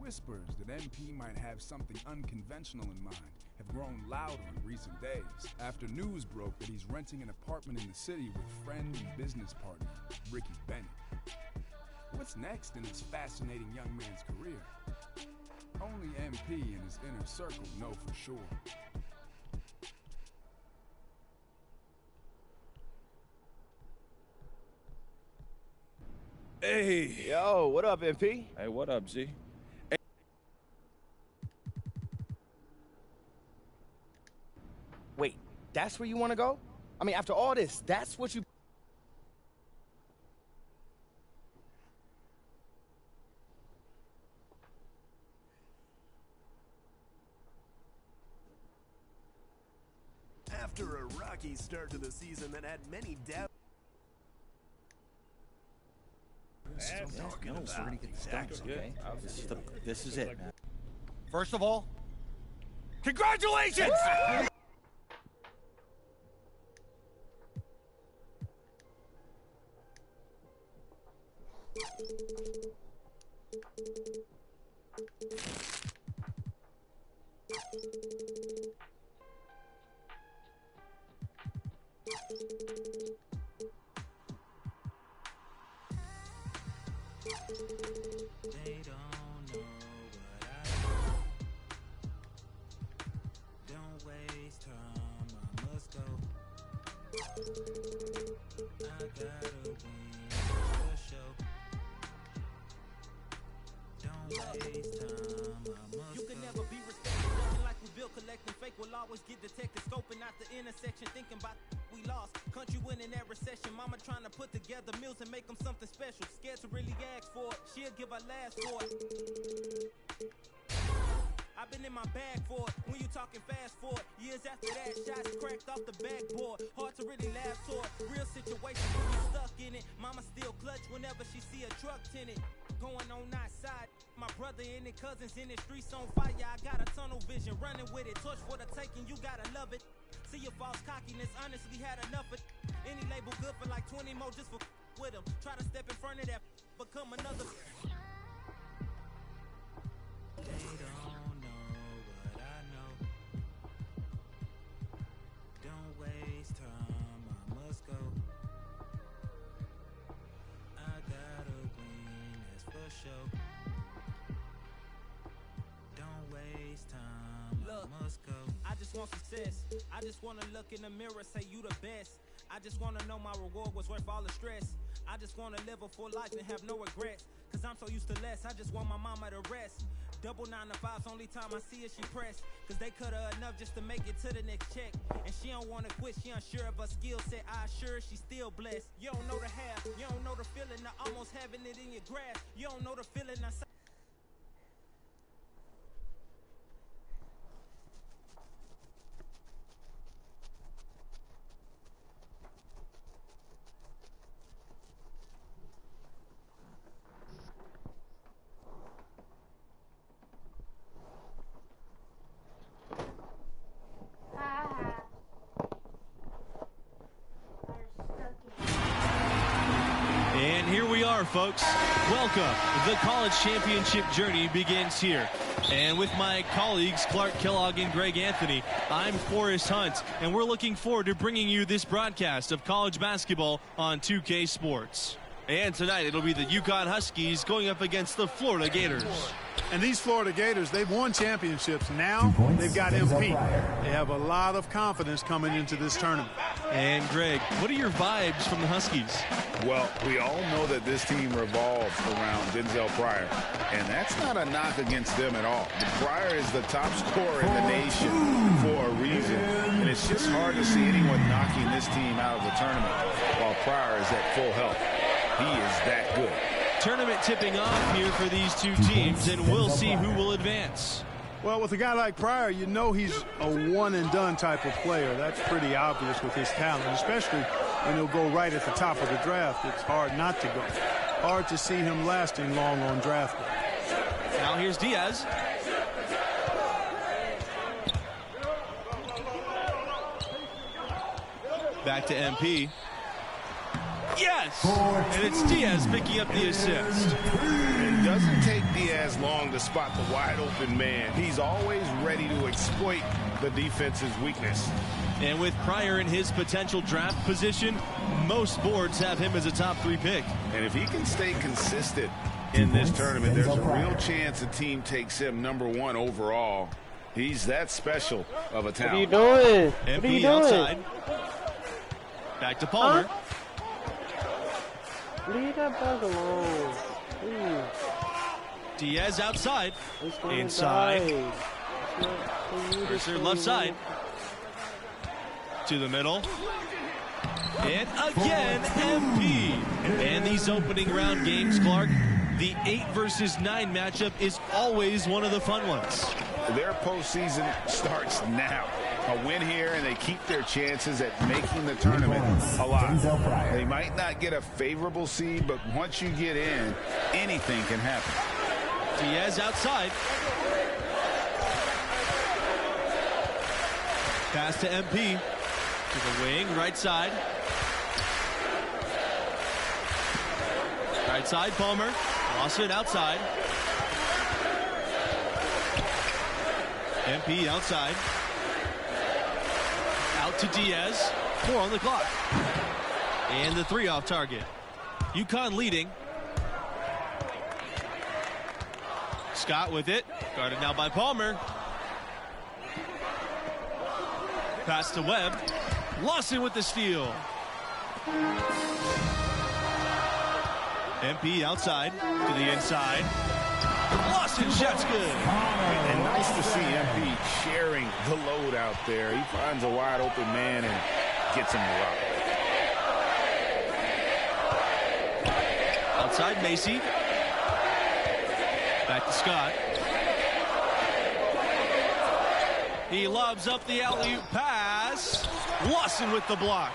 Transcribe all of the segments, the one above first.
whispers that MP might have something unconventional in mind have grown louder in recent days after news broke that he's renting an apartment in the city with friend and business partner Ricky Bennett. What's next in this fascinating young man's career? Only MP and his inner circle know for sure. Hey. Yo, what up, MP? Hey, what up, Z? Hey. Wait, that's where you want to go? I mean, after all this, that's what you... After a rocky start to the season that had many doubts. We're gonna get this done, okay? This is it, man. First of all, congratulations! They don't know what I know. Don't waste time, I must go. I gotta win the show. Don't waste time, I must You can go. never be respected, nothing like we build, collecting fake will always get detected, scoping out the intersection, thinking about we lost. Country winning that recession, mama trying to put together meals and make them something special. Scared to really ask for it, she'll give her last for it. I've been in my bag for it, when you talking fast forward. Years after that, shots cracked off the backboard. Hard to really laugh toward, real situation when you stuck in it. Mama still clutch whenever she see a truck tinted. Going on outside, my brother in it, cousins in it, streets on fire. I got a tunnel vision, running with it, torch for the taking, you gotta love it. See your false cockiness, honestly had enough of any label good for like 20 more just for with them. Try to step in front of that, become another. They don't know what I know. Don't waste time, I must go. I gotta win, that's for sure. Don't waste time, Look, I must go. I just want success. I just wanna look in the mirror, say you the best. I just wanna know my reward was worth all the stress. I just wanna live a full life and have no regrets. Cause I'm so used to less, I just want my mama to rest. Double 9 to 5's only time I see her, she pressed. Cause they cut her enough just to make it to the next check. And she don't wanna quit, she unsure of her skill set. I assure her she's still blessed. You don't know the half, you don't know the feeling of almost having it in your grasp. You don't know the feeling of And here we are, folks. Welcome. The college championship journey begins here. And with my colleagues, Clark Kellogg and Greg Anthony, I'm Forrest Hunt, and we're looking forward to bringing you this broadcast of college basketball on 2K Sports. And tonight, it'll be the UConn Huskies going up against the Florida Gators. And these Florida Gators, they've won championships. Now they've got MP. They have a lot of confidence coming into this tournament. And Greg, what are your vibes from the Huskies? Well, we all know that this team revolves around Denzel Pryor, and that's not a knock against them at all. Pryor is the top scorer in the nation for a reason, and it's just hard to see anyone knocking this team out of the tournament while Pryor is at full health. He is that good. Tournament tipping off here for these two teams, and we'll see who will advance. Well, with a guy like Pryor, you know he's a one-and-done type of player. That's pretty obvious with his talent, especially when he'll go right at the top of the draft. It's hard not to go. Hard to see him lasting long on draft day. Now here's Diaz. Back to MP. Yes! And it's Diaz picking up the assist. It doesn't take Diaz has long to spot the wide open man. He's always ready to exploit the defense's weakness. And with Pryor in his potential draft position, most boards have him as a top 3 pick. And if he can stay consistent in this tournament, there's a real chance the team takes him #1 overall. He's that special of a talent. What are you doing? MP outside. Back to Palmer. Huh? Leave that bug alone. Please. Diaz outside. Inside. Mercer left side. To the middle. And again, MP. And these opening round games, Clark, the 8 versus 9 matchup is always one of the fun ones. Their postseason starts now. A win here, and they keep their chances at making the tournament alive. They might not get a favorable seed, but once you get in, anything can happen. Diaz outside. Pass to MP. To the wing, right side. Right side, Palmer. Lost it outside. MP outside. Out to Diaz. 4 on the clock. And the 3 off target. UConn leading. Scott with it. Guarded now by Palmer. Pass to Webb. Lawson with the steal. MP outside to the inside. Lawson shot's good. And nice to see MP sharing the load out there. He finds a wide open man and gets him the rock. Outside Macy. Back to Scott. He lobs up the alley-oop pass. Lawson with the block.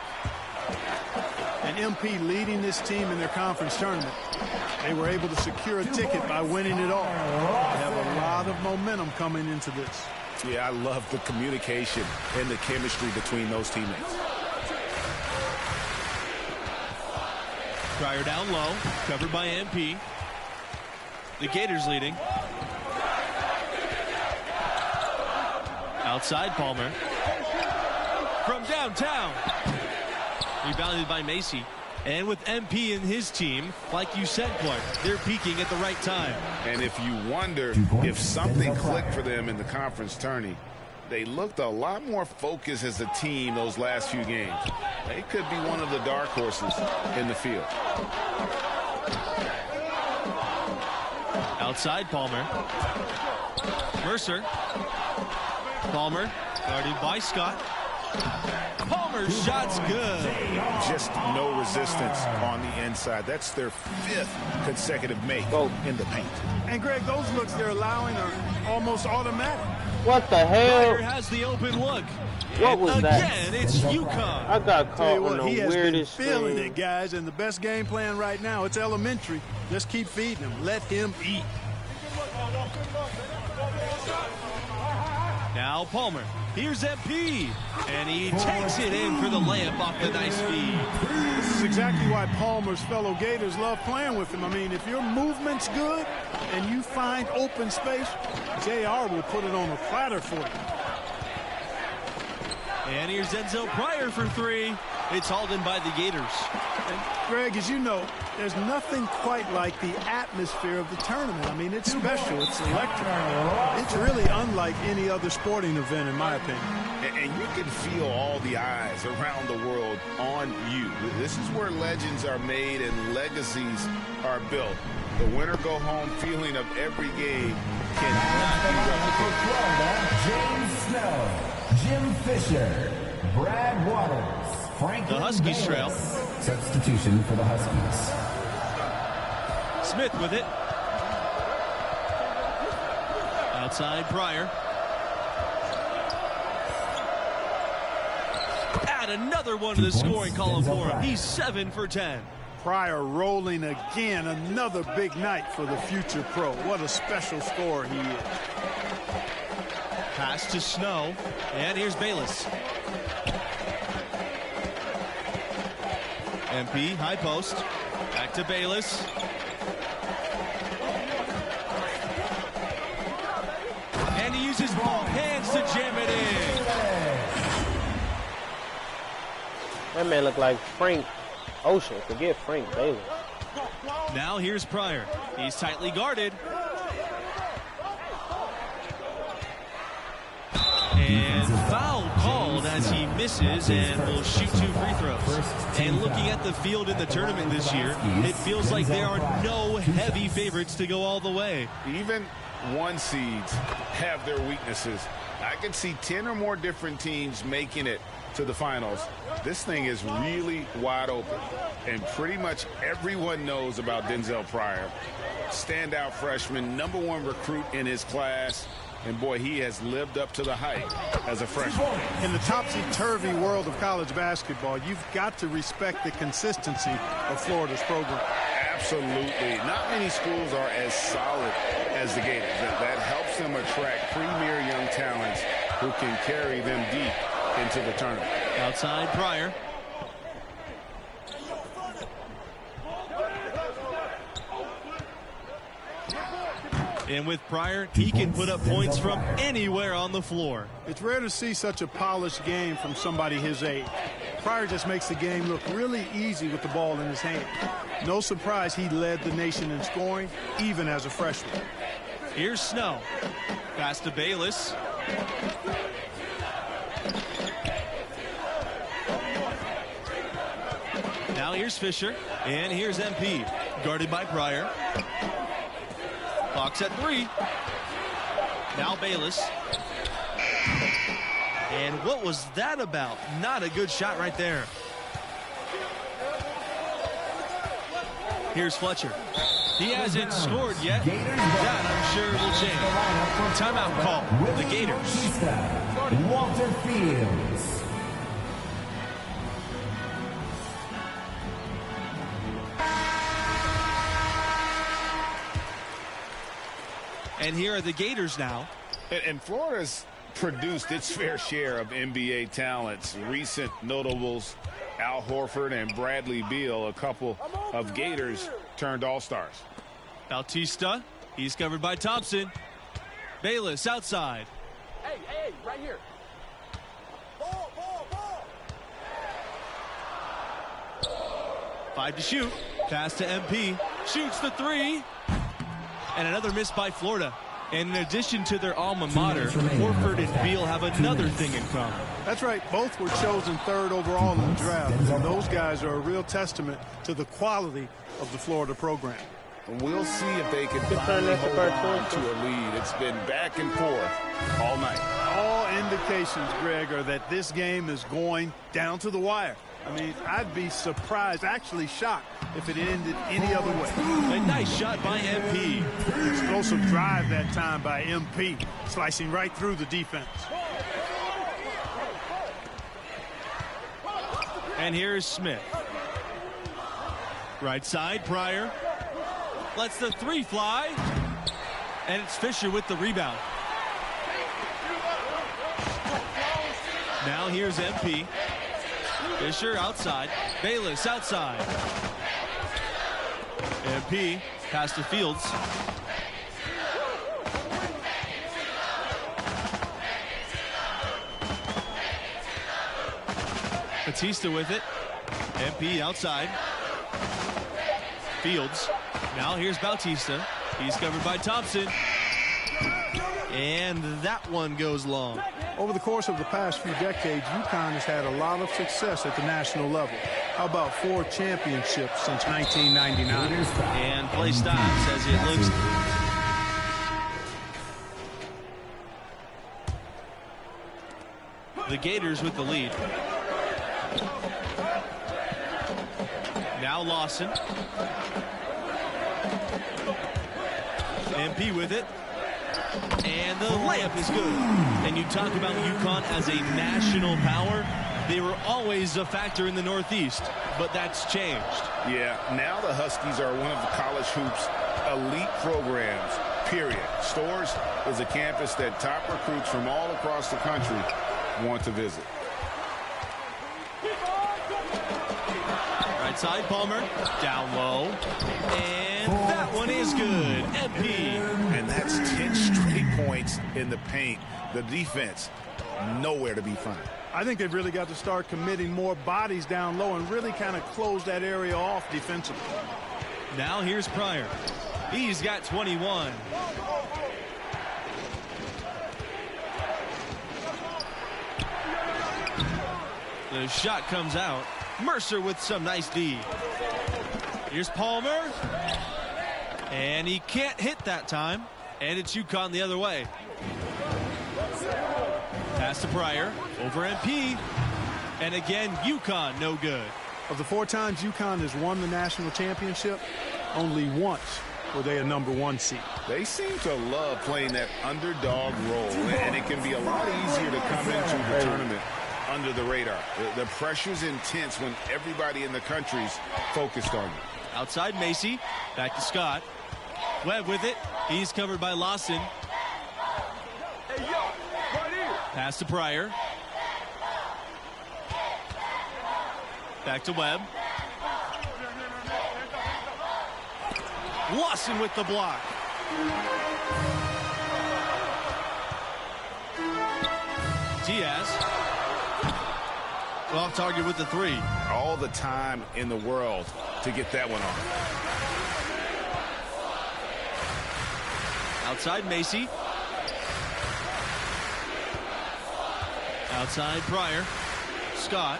And MP leading this team in their conference tournament. They were able to secure a ticket by winning it all. They have a lot of momentum coming into this. Yeah, I love the communication and the chemistry between those teammates. Pryor down low, covered by MP. The Gators leading. Outside Palmer. From downtown. Rebounded by Macy. And with MP and his team, like you said, Clark, they're peaking at the right time. And if you wonder if something clicked for them in the conference tourney, they looked a lot more focused as a team those last few games. They could be one of the dark horses in the field. Outside Palmer. Mercer. Palmer, guarded by Scott. Palmer's shot's good. Just no resistance on the inside. That's their 5th consecutive make in the paint. And Greg, those looks they're allowing are almost automatic. What the hell? Pryor has the open look. What was that? Again, it's UConn. I got caught in the he has weirdest been feeling thing. it, guys, and the best game plan right now, it's elementary. Just keep feeding him. Let him eat. Now Palmer. Here's MP. And he takes it in for the layup off the nice feed. This is exactly why Palmer's fellow Gators love playing with him. I mean, if your movement's good and you find open space, JR will put it on a platter for you. And here's Denzel Pryor for 3. It's hauled in by the Gators. And Greg, as you know, there's nothing quite like the atmosphere of the tournament. I mean, it's special. It's electric. It's really unlike any other sporting event, in my opinion. And you can feel all the eyes around the world on you. This is where legends are made and legacies are built. The winner-go-home feeling of every game cannot be replicated. James Snow, Jim Fisher, Brad Waters, Franklin The Huskies Davis. trail. Substitution for the Huskies. Smith with it. Outside Pryor. Add another one to the scoring column for him. He's 7 for 10. Pryor rolling again. Another big night for the future pro. What a special scorer he is. Pass to Snow. And here's Bayless. MP, high post. Back to Bayless. uses both hands to jam it in. That man look like Frank Ocean. Forget Frank Bayless. Now here's Pryor. He's tightly guarded. And foul called as he misses and will shoot 2 free throws. And looking at the field in the tournament this year, it feels like there are no heavy favorites to go all the way. Even 1 seeds have their weaknesses. I can see 10 or more different teams making it to the finals. This thing is really wide open. And pretty much everyone knows about Denzel Pryor. Standout freshman, #1 recruit in his class. And, boy, he has lived up to the hype as a freshman. In the topsy-turvy world of college basketball, you've got to respect the consistency of Florida's program. Absolutely. Not many schools are as solid as the Gators. That helps them attract premier young talents who can carry them deep into the tournament. Outside Pryor. And with Pryor, he can put up points from anywhere on the floor. It's rare to see such a polished game from somebody his age. Pryor just makes the game look really easy with the ball in his hand. No surprise he led the nation in scoring, even as a freshman. Here's Snow. Pass to Bayless. Now here's Fisher. And here's MP. Guarded by Pryor. Clock's at 3. Now Bayless. And what was that about? Not a good shot right there. Here's Fletcher. He hasn't scored yet. That, I'm sure, will change. Timeout call. The Gators. Walter Fields. And here are the Gators now. And Florida's produced its fair share of NBA talents. Recent notables, Al Horford and Bradley Beal, a couple of Gators turned all-stars. Bautista, he's covered by Thompson. Bayless outside. Hey, right here. Ball. 5 to shoot. Pass to MP. Shoots the 3. And another miss by Florida. And in addition to their alma mater, Horford and Beal have another thing in common. That's right. Both were chosen 3rd overall in the draft. And those guys are a real testament to the quality of the Florida program. And we'll see if they can finally hold on to a lead. It's been back and forth all night. All indications, Greg, are that this game is going down to the wire. I mean, I'd be surprised, actually shocked, if it ended any other way. A nice shot by MP. Explosive drive that time by MP, slicing right through the defense. And here's Smith. Right side, Pryor. Lets the 3 fly. And it's Fisher with the rebound. Now here's MP. Fisher outside. Bayless outside. MP pass to Fields. Bautista with it. MP outside. Fields. Now here's Bautista. He's covered by Thompson. And that one goes long. Over the course of the past few decades, UConn has had a lot of success at the national level. How about 4 championships since 1999? And play stops as it looks. The Gators with the lead. Now Lawson. MP with it. And the layup is good. And you talk about UConn as a national power. They were always a factor in the Northeast, but that's changed. Yeah, now the Huskies are one of the college hoops elite programs, period. Storrs is a campus that top recruits from all across the country want to visit. Right side, Palmer, down low, and that one is good. MP. And that's 10 straight points points in the paint. The defense, nowhere to be found. I think they've really got to start committing more bodies down low and really kind of close that area off defensively. Now here's Pryor. He's got 21. The shot comes out. Mercer with some nice D. Here's Palmer. And he can't hit that time. And it's UConn the other way. Pass to Pryor. Over MP. And again, UConn no good. Of the 4 times UConn has won the national championship, only once were they a #1 seed. They seem to love playing that underdog role, and it can be a lot easier to come into the tournament under the radar. The pressure's intense when everybody in the country's focused on you. Outside Macy. Back to Scott. Webb with it. He's covered by Lawson. Pass to Pryor. Back to Webb. Lawson with the block. Diaz. Off target with the 3. All the time in the world to get that one on. Outside Macy. Outside Pryor. Scott.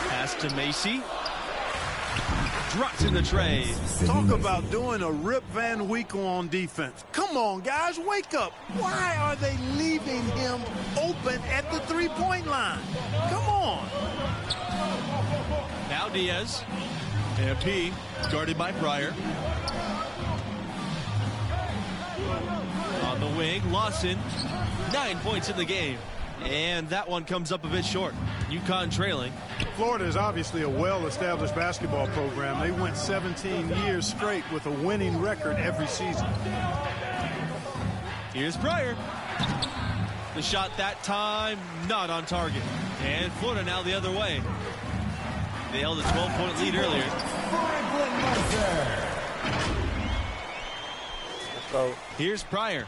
Pass to Macy. Drops in the tray. Talk about doing a Rip Van Winkle on defense. Come on, guys, wake up. Why are they leaving him open at the three-point line? Come on. Now Diaz. MP guarded by Pryor. On the wing, Lawson. 9 points in the game. And that one comes up a bit short. UConn trailing. Florida is obviously a well-established basketball program. They went 17 years straight with a winning record every season. Here's Pryor. The shot that time, not on target. And Florida now the other way. They held a 12-point lead earlier. So here's Pryor.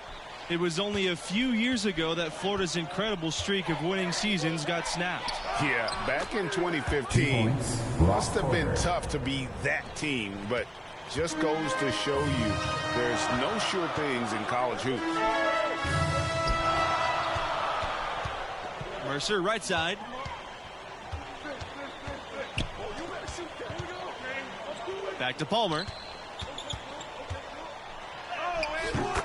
It was only a few years ago that Florida's incredible streak of winning seasons got snapped. Yeah, back in 2015, must have been tough to be that team, but just goes to show you there's no sure things in college hoops. Mercer right side. Back to Palmer.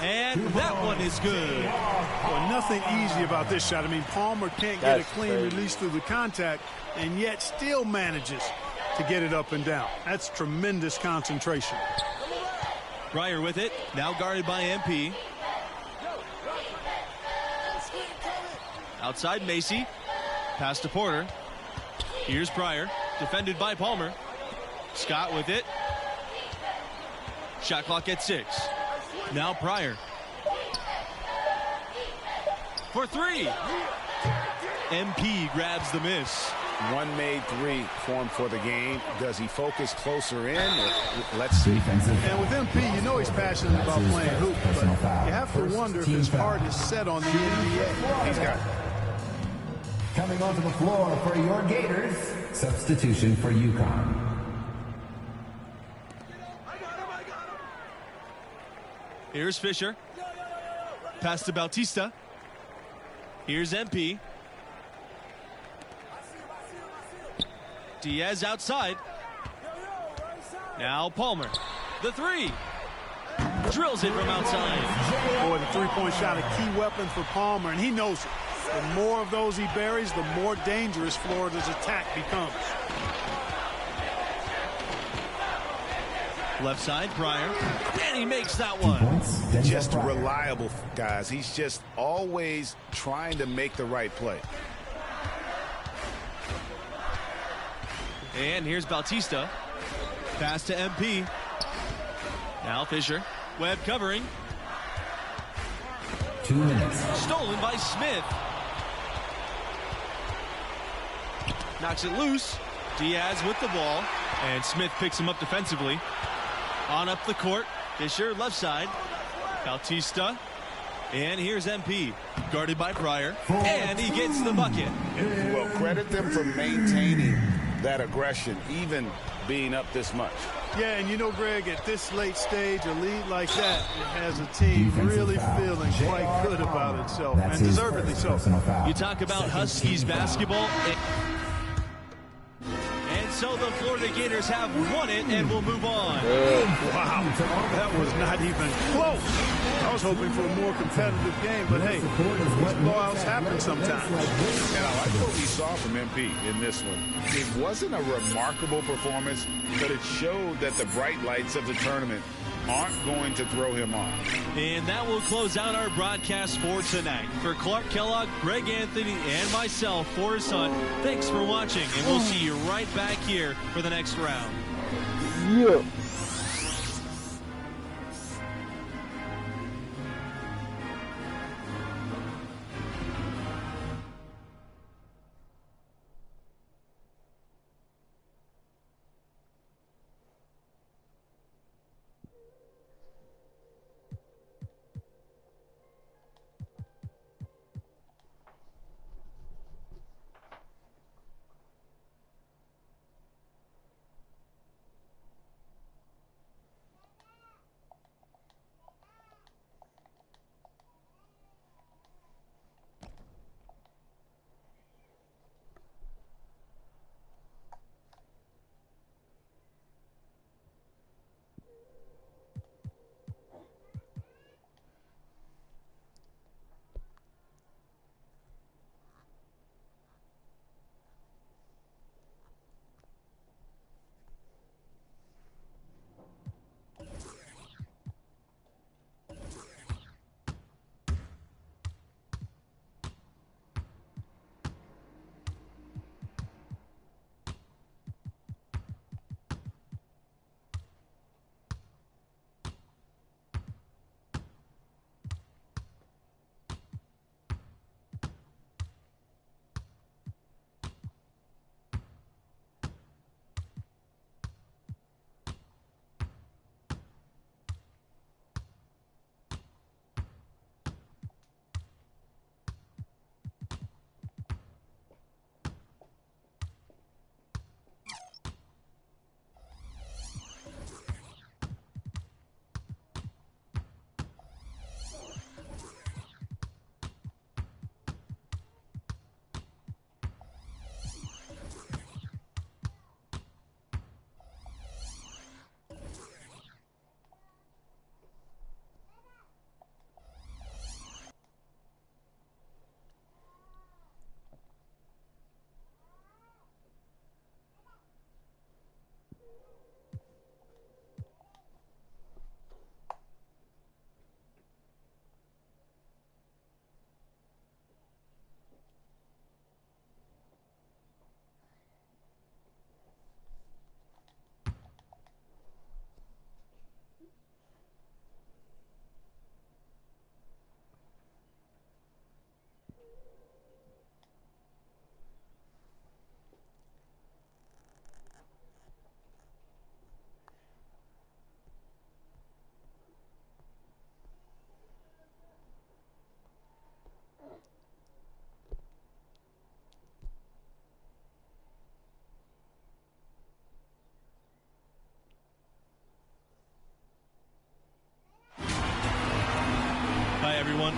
And that one is good. Well, nothing easy about this shot. I mean, Palmer can't get a clean release through the contact and yet still manages to get it up and down. That's tremendous concentration. Pryor with it. Now guarded by MP. Outside Macy. Pass to Porter. Here's Pryor. Defended by Palmer. Scott with it. Shot clock at 6. Now Pryor. For 3. MP grabs the miss. One made 3 formed for the game. Does he focus closer in? Let's see. And with MP, you know he's passionate about playing hoop, but you have to wonder if his heart is set on the NBA. He's got it. Coming onto the floor for your Gators, substitution for UConn. Here's Fisher. Pass to Bautista. Here's MP. Diaz outside. Now Palmer. The 3. Drills it from outside. Boy, the three-point shot, a key weapon for Palmer, and he knows it. The more of those he buries, the more dangerous Florida's attack becomes. Left side, Pryor. And he makes that one. Just reliable, guys. He's just always trying to make the right play. And here's Bautista. Pass to MP. Now Fisher. Webb covering. 2 minutes. Stolen by Smith. Knocks it loose. Diaz with the ball. And Smith picks him up defensively. On up the court. Fisher left side. Bautista And here's MP, guarded by Pryor, and he gets the bucket. Well, credit them for maintaining that aggression, even being up this much. Yeah, and you know, Greg, at this late stage, a lead like that, it has a team really feeling quite good about itself, and deservedly so. You talk about Huskies basketball. And so the Florida Gators have won it and will move on. Wow, that was not even close. I was hoping for a more competitive game, but hey, these blowouts happen sometimes. And I like what we saw from MP in this one. It wasn't a remarkable performance, but it showed that the bright lights of the tournament aren't going to throw him off. And that will close out our broadcast for tonight. For Clark Kellogg, Greg Anthony, and myself, Forrest Hunt, thanks for watching, and we'll see you right back here for the next round. Yeah.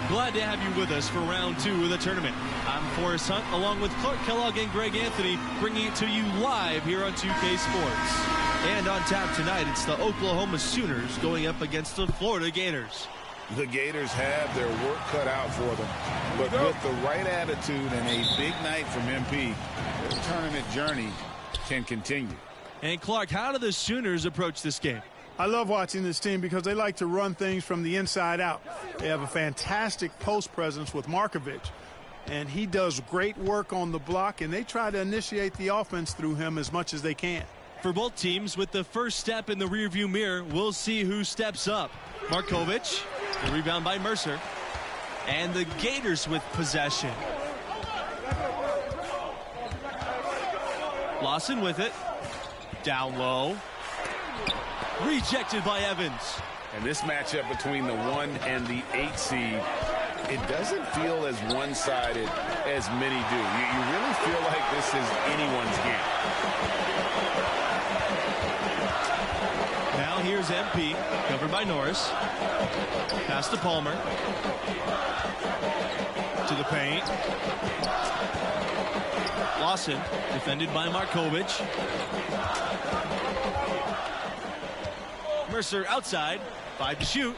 Glad to have you with us for round 2 of the tournament. I'm Forrest Hunt, along with Clark Kellogg and Greg Anthony, bringing it to you live here on 2K Sports. And on tap tonight, it's the Oklahoma Sooners going up against the Florida Gators. The Gators have their work cut out for them, but with the right attitude and a big night from MP, their tournament journey can continue. And Clark, how do the Sooners approach this game? I love watching this team because they like to run things from the inside out. They have a fantastic post presence with Markovich, and he does great work on the block, and they try to initiate the offense through him as much as they can. For both teams, with the first step in the rearview mirror, we'll see who steps up. Markovich, the rebound by Mercer, and the Gators with possession. Lawson with it, down low. Rejected by Evans. And this matchup between the 1 and the 8 seed it doesn't feel as one-sided as many do. You really feel like this is anyone's game. Now here's MP, covered by Norris. Pass to Palmer. To the paint. Lawson, defended by Markovic. Mercer outside, 5 to shoot.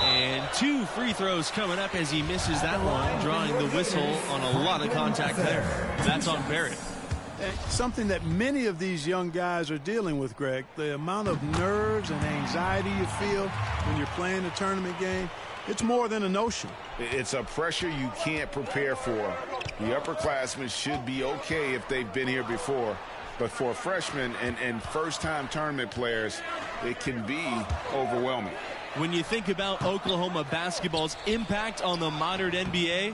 And 2 free throws coming up as he misses that one, drawing the whistle on a lot of contact there. That's on Barrett. Something that many of these young guys are dealing with, Greg. The amount of nerves and anxiety you feel when you're playing a tournament game, it's more than a notion. It's a pressure you can't prepare for. The upperclassmen should be okay if they've been here before. But for freshmen and first-time tournament players, it can be overwhelming. When you think about Oklahoma basketball's impact on the modern NBA,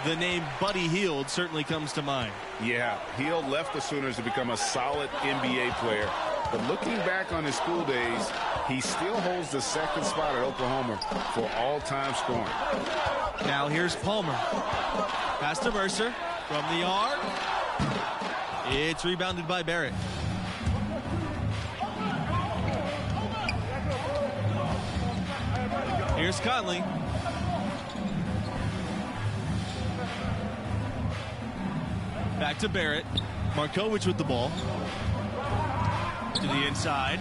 the name Buddy Hield certainly comes to mind. Yeah, Hield left the Sooners to become a solid NBA player. But looking back on his school days, he still holds the second spot at Oklahoma for all-time scoring. Now here's Palmer. Pass to Mercer from the arc. It's rebounded by Barrett. Here's Conley. Back to Barrett. Markovic with the ball. To the inside.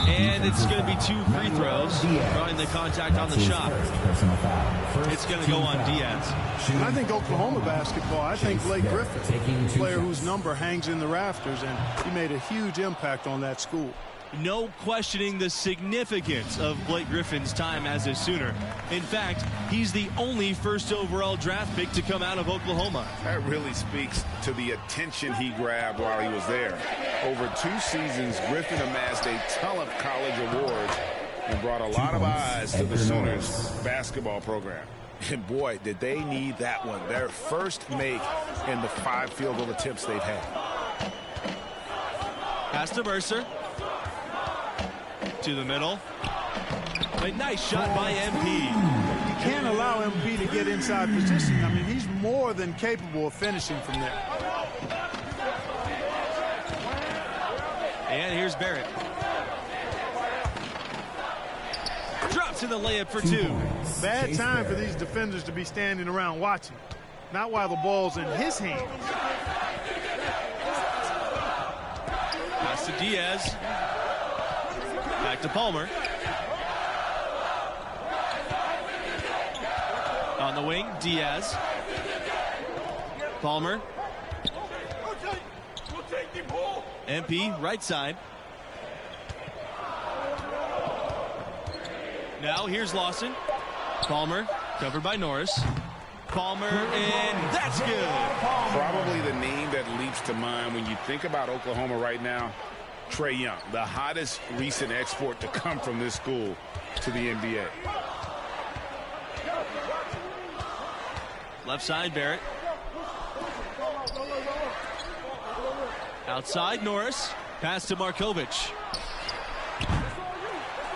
And it's going to be 2 free throws. Drawing the contact on the shot. It's going to go on Diaz. I think Oklahoma basketball, I think Blake Griffin, a player whose number hangs in the rafters, and he made a huge impact on that school. No questioning the significance of Blake Griffin's time as a Sooner. In fact, he's the only first overall draft pick to come out of Oklahoma. That really speaks to the attention he grabbed while he was there. Over 2 seasons, Griffin amassed a ton of college awards and brought a lot of eyes to the Sooners basketball program. And boy, did they need that one. Their first make in the 5 field goal attempts they've had. Pass to Mercer. To the middle. A nice shot by MP. You can't allow MP to get inside position. I mean, he's more than capable of finishing from there. And here's Barrett. Drops in the layup for 2. Bad time for these defenders to be standing around watching. Not while the ball's in his hands. Pass to Diaz. Back to Palmer. On the wing, Diaz. Palmer. MP, right side. Now here's Lawson. Palmer, covered by Norris. Palmer, and that's good. Probably the name that leaps to mind when you think about Oklahoma right now, Trae Young, the hottest recent export to come from this school to the NBA. Left side, Barrett. Outside, Norris. Pass to Markovic.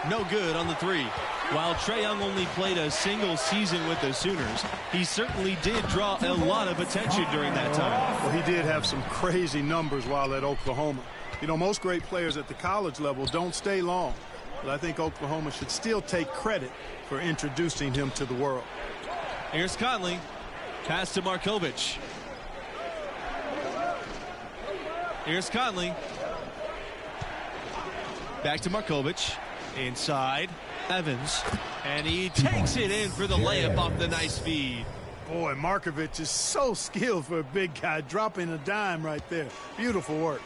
No good on the 3. While Trae Young only played a single season with the Sooners, he certainly did draw a lot of attention during that time. Well, he did have some crazy numbers while at Oklahoma. You know, most great players at the college level don't stay long. But I think Oklahoma should still take credit for introducing him to the world. Here's Conley. Pass to Markovic. Here's Conley. Back to Markovic. Inside. Evans. And he takes it in for the layup off the nice feed. Boy, Markovic is so skilled for a big guy, dropping a dime right there. Beautiful work.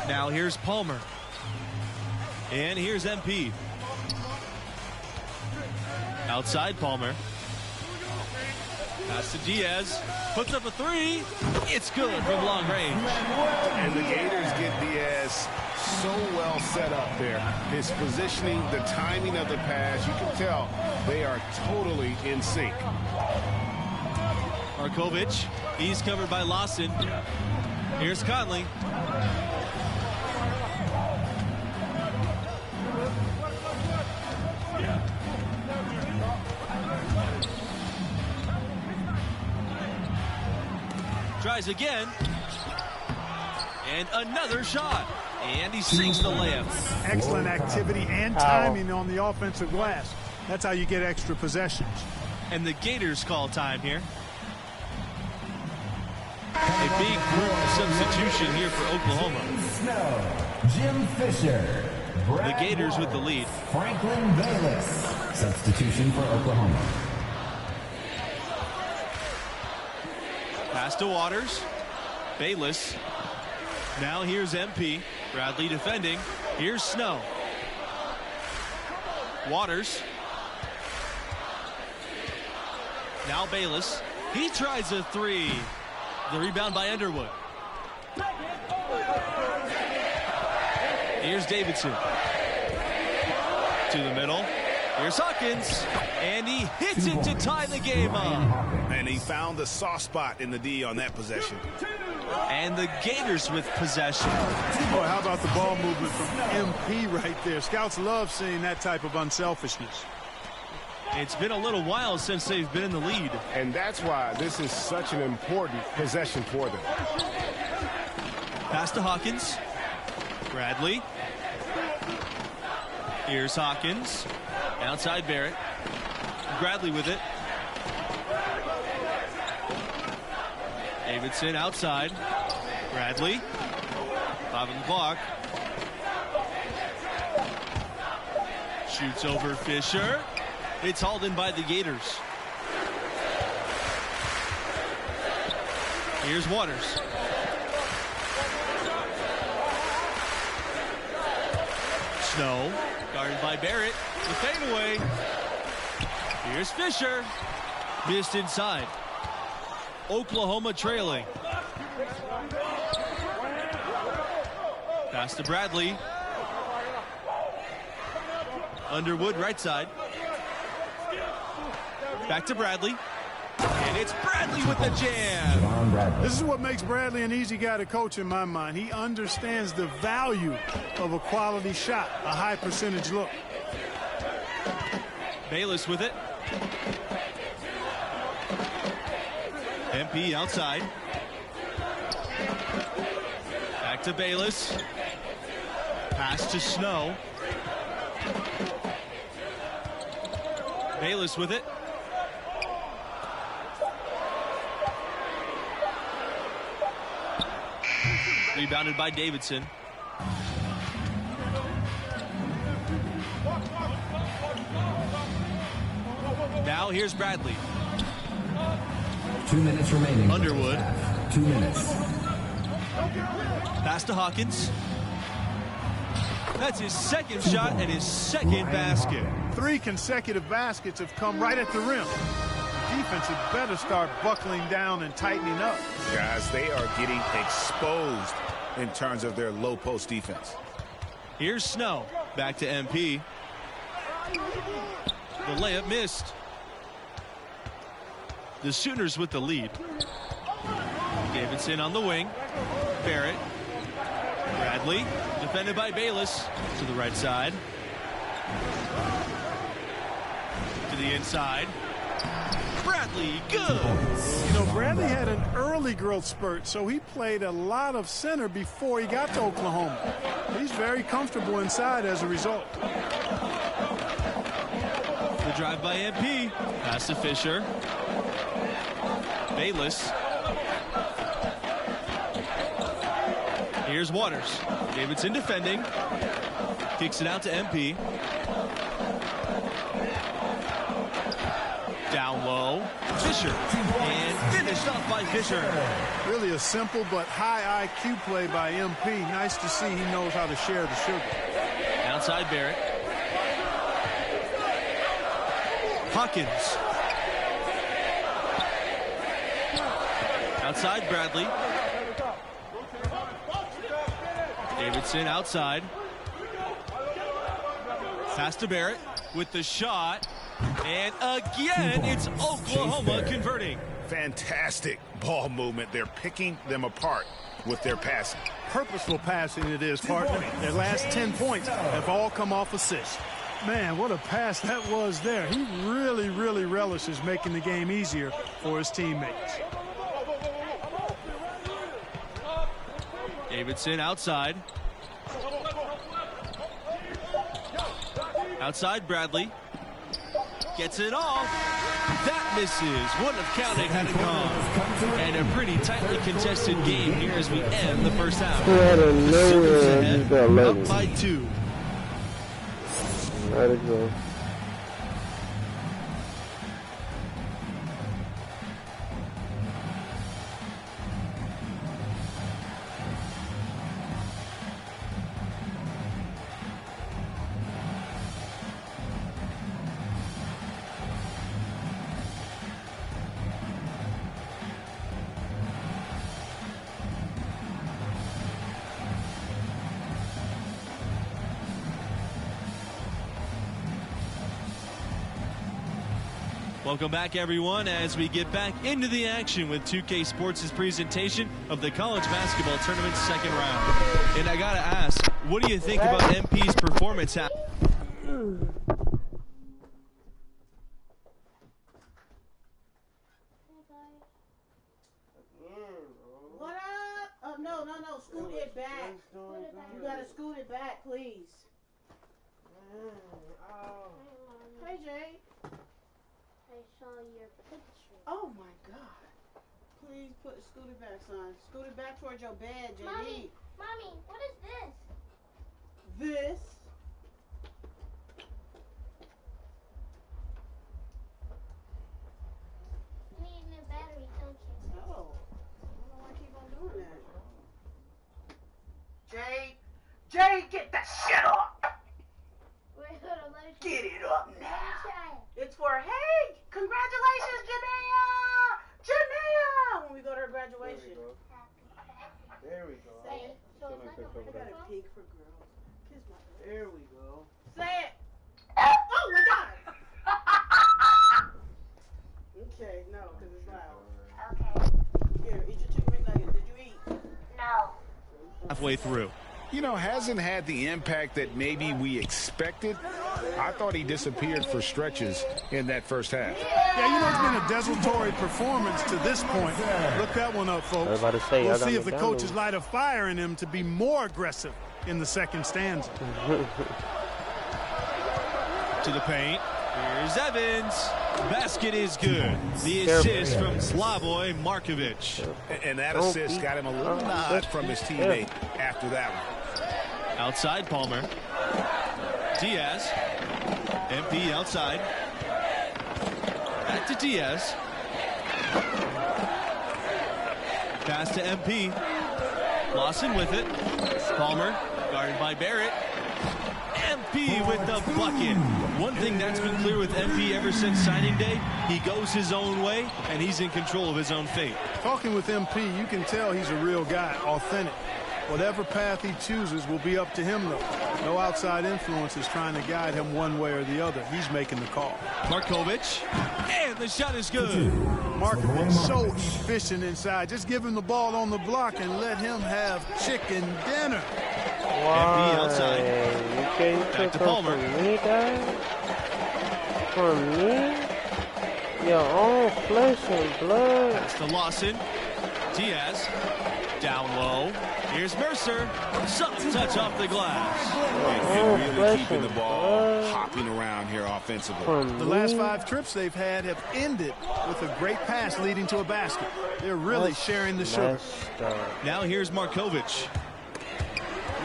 Now here's Palmer. And here's MP. Outside Palmer. Pass to Diaz. Puts up a 3. It's good from long range. And the Gators get Diaz so well set up there. His positioning, the timing of the pass, you can tell they are totally in sync. Markovic, he's covered by Lawson. Here's Conley. Tries again. And another shot. And he sinks the layup. Excellent activity and timing on the offensive glass. That's how you get extra possessions. And the Gators call time here. A big group substitution here for Oklahoma. Jim Fisher. The Gators with the lead. Franklin Bayless. Substitution for Oklahoma. Pass to Waters. Bayless. Now here's MP. Bradley defending. Here's Snow. Waters. Now Bayless. He tries a three. The rebound by Underwood. Here's Davidson. To the middle. Here's Hawkins. And he hits it to tie the game up. And he found the soft spot in the D on that possession. And the Gators with possession. Boy, how about the ball movement from MP right there? Scouts love seeing that type of unselfishness. It's been a little while since they've been in the lead. And that's why this is such an important possession for them. Pass to Hawkins. Bradley. Here's Hawkins. Outside Barrett. Bradley with it. Davidson outside. Bradley. 5 on the clock. Shoots over Fisher. It's hauled in by the Gators. Here's Waters. Snow. Guarded by Barrett. The fadeaway. Here's Fisher. Missed inside. Oklahoma trailing. Pass to Bradley. Underwood right side. Back to Bradley. And it's Bradley with the jam. This is what makes Bradley an easy guy to coach in my mind. He understands the value of a quality shot, a high percentage look. Bayless with it. MP outside. Back to Bayless. Pass to Snow. Bayless with it. Rebounded by Davidson. Now here's Bradley. 2 minutes remaining. Underwood. 2 minutes. Pass to Hawkins. That's his second shot and his second basket. 3 consecutive baskets have come right at the rim. The defense had better start buckling down and tightening up. Guys, they are getting exposed in terms of their low post defense. Here's Snow. Back to MP. The layup missed. The Sooners with the lead. Davidson on the wing. Barrett. Bradley. Defended by Bayless. To the right side. To the inside. Bradley, good. You know, Bradley had an early growth spurt, so he played a lot of center before he got to Oklahoma. He's very comfortable inside as a result. The drive by MP. Pass to Fisher. Bayless. Here's Waters. Davidson defending. Kicks it out to MP. Down low. Fisher. And finished off by Fisher. Really a simple but high IQ play by MP. Nice to see he knows how to share the sugar. Outside Barrett. Hawkins. Outside Bradley. Davidson outside. Pass to Barrett with the shot. And again, it's Oklahoma converting. Fantastic ball movement. They're picking them apart with their passing. Purposeful passing it is, partner. Their last 10 points have all come off assists. Man, what a pass that was there. He really relishes making the game easier for his teammates. Davidson outside. Outside, Bradley. Gets it off. That misses. Wouldn't have counted had it gone. And a pretty tightly contested game here as we end the first half. The Sooners ahead, up by 2. Let it go. Welcome back, everyone, as we get back into the action with 2K Sports' presentation of the college basketball tournament's second round. And I gotta ask, what do you think about MP's performance? What up? Oh, no. Scoot it back. You gotta scoot it back, please. Hey, Jay. I saw your picture. Oh my God. Please scoot it back, son. Scoot it back towards your bed, JD. Mommy, what is this? This? You need a new battery, don't you? Oh. I don't know why I keep on doing that. Jay, get that shit up! Wait, hold on, let me try. Get it up now. Let me try. It's for, hey, congratulations, Janaea! When we go to her graduation. There we go. Say it. So I got a pig for girls. Kiss my girl. There we go. Say it. Oh my God. Okay, no, because it's loud. Okay. Here, eat your chicken McNuggets. Did you eat? No. Halfway through. You know, hasn't had the impact that maybe we expected. I thought he disappeared for stretches in that first half. Yeah, it's been a desultory performance to this point. Look that one up, folks. I was about to say, we'll see if the coaches light a fire in him to be more aggressive in the second stanza. To the paint. Here's Evans. Basket is good. The assist from Slavoj Markovic. And that assist got him a little nod from his teammate after that one. Outside, Palmer. Diaz. MP outside. Back to Diaz. Pass to MP. Lawson with it. Palmer guarded by Barrett. MP with the bucket. One thing that's been clear with MP ever since signing day, he goes his own way, and he's in control of his own fate. Talking with MP, you can tell he's a real guy, authentic. Whatever path he chooses will be up to him, though. No outside influence is trying to guide him one way or the other. He's making the call. Markovic, and the shot is good. Markovic so efficient inside. Just give him the ball on the block and let him have chicken dinner. MP outside. Back to Palmer. From me, guys? From me? Your own flesh and blood. That's to Lawson. Diaz. Down low. Here's Mercer. Soft touch off the glass. And really keeping the ball hopping around here offensively. The last 5 trips they've had have ended with a great pass leading to a basket. They're really sharing the sugar. Now here's Markovic.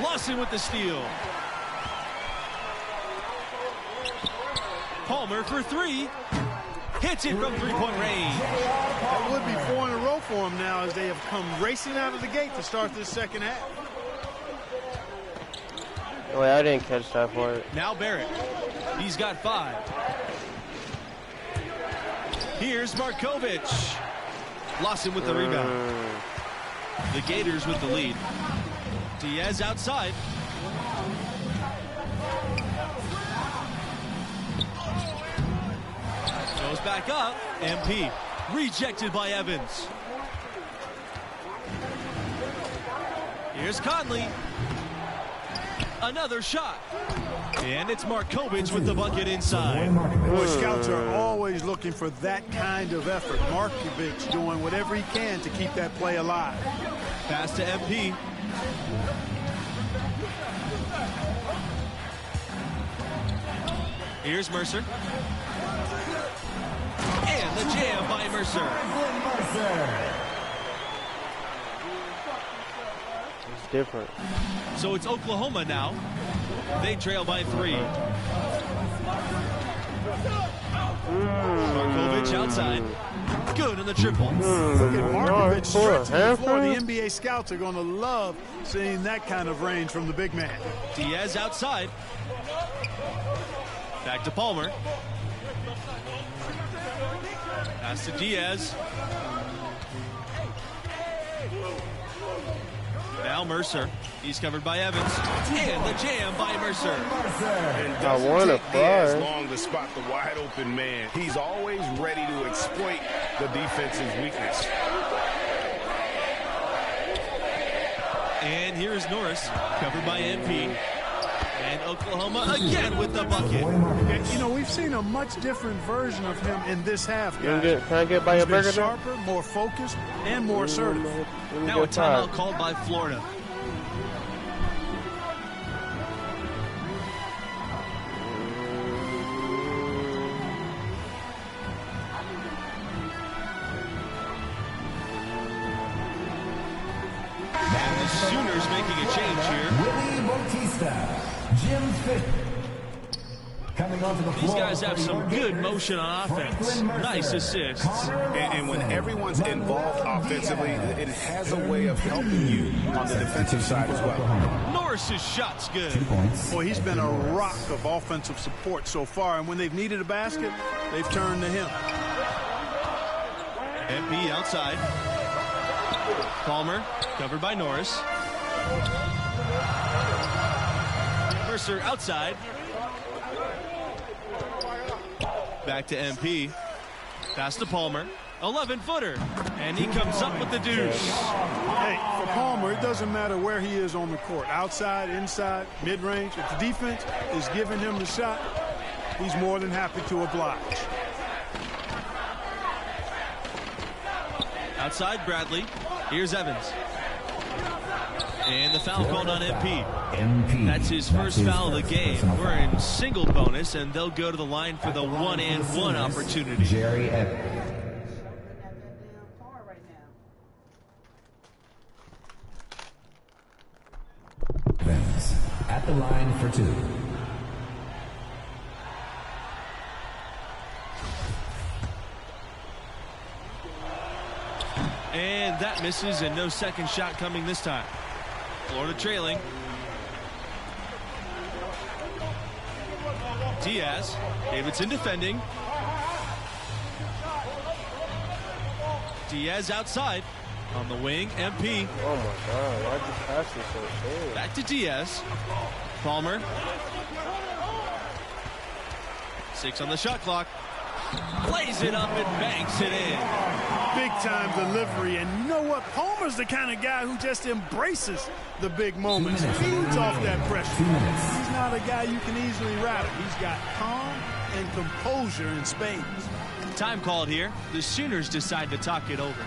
Lawson with the steal. Palmer for 3. Hits it from three-point range. That would be 4 in a row for him now as they have come racing out of the gate to start this second half. Wait, I didn't catch that for it. Now Barrett. He's got 5. Here's Markovic. Lawson with the rebound. The Gators with the lead. Diaz outside. Goes back up. MP rejected by Evans. Here's Conley. Another shot. And it's Markovic with the bucket inside. Boy, scouts are always looking for that kind of effort. Markovic doing whatever he can to keep that play alive. Pass to MP. Here's Mercer. And the jam by Mercer. It's different. So it's Oklahoma now. They trail by 3. Markovic outside. Good on the triple. Look at Markovic stretching the floor. The NBA scouts are going to love seeing that kind of range from the big man. Diaz outside. Back to Palmer. Pass to Diaz. Now Mercer. He's covered by Evans. And the jam by Mercer. And doesn't take Diaz long to spot the wide open man. He's always ready to exploit the defense's weakness. And here is Norris, covered by MP. And Oklahoma again with the bucket. And, you know, we've seen a much different version of him in this half, guys. Can I get by your burger? Sharper, more focused, and more assertive. Now a timeout called by Florida. And the Sooners making a change here. Willie Bautista, Jim Fitt. Coming onto the floor. These guys have some good motion on offense. Nice assists. And when everyone's involved offensively, it has a way of helping you on the defensive side as well. Norris's shot's good. Boy, he's been a rock of offensive support so far, and when they've needed a basket, they've turned to him. MP outside. Palmer, covered by Norris. Mercer outside. Back to MP. Pass to Palmer. 11-footer. And he comes up with the deuce. Hey, for Palmer, it doesn't matter where he is on the court. Outside, inside, mid-range. If the defense is giving him the shot, he's more than happy to oblige. Outside Bradley. Here's Evans. And the foul called on MP. That's his first foul of the game. We're in single bonus, and they'll go to the line for the 1-and-1 opportunity. Jerry Evans. At the line for 2. And that misses, and no second shot coming this time. Florida trailing. Diaz. Davidson defending. Diaz outside. On the wing, MP. Oh my God, why just pass this so short? Back to Diaz. Palmer. 6 on the shot clock. Plays it up and banks it in. Big time delivery, and you know what? Palmer's the kind of guy who just embraces the big moments, feeds off that pressure. He's not a guy you can easily rattle. He's got calm and composure in spades. Time called here. The Sooners decide to talk it over.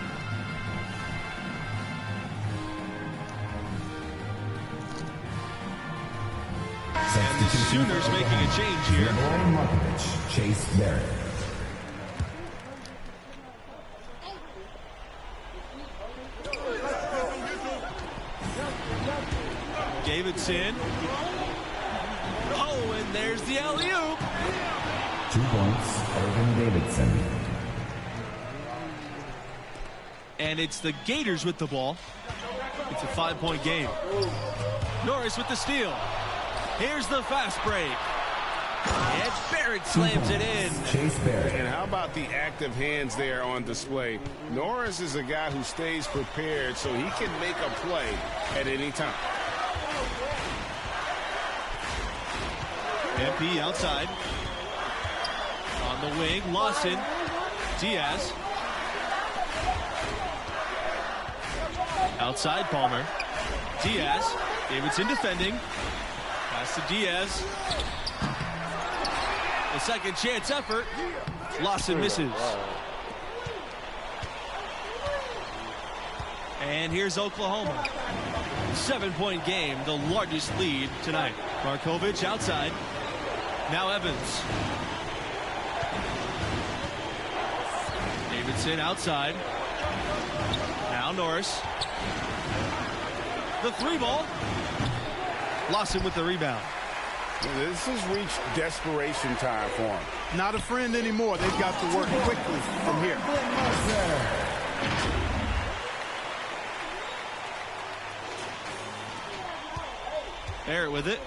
And the Sooners making a change here. Markovic, Chase Barrett. Davidson. Oh, and there's the alley-oop. 2 points, Irvin Davidson. And it's the Gators with the ball. It's a 5-point game. Norris with the steal. Here's the fast break. And Barrett slams it in. Chase Barrett. And how about the active hands there on display? Norris is a guy who stays prepared so he can make a play at any time. MP outside. On the wing, Lawson. Diaz. Outside Palmer. Diaz. Davidson defending. Pass to Diaz. The second chance effort. Lawson misses. And here's Oklahoma. 7-point game, the largest lead tonight. Markovic outside. Now Evans. Davidson outside. Now Norris. The 3-ball. Lawson with the rebound. This has reached desperation time for him. Not a friend anymore. They've got to work quickly from here. Barrett with it.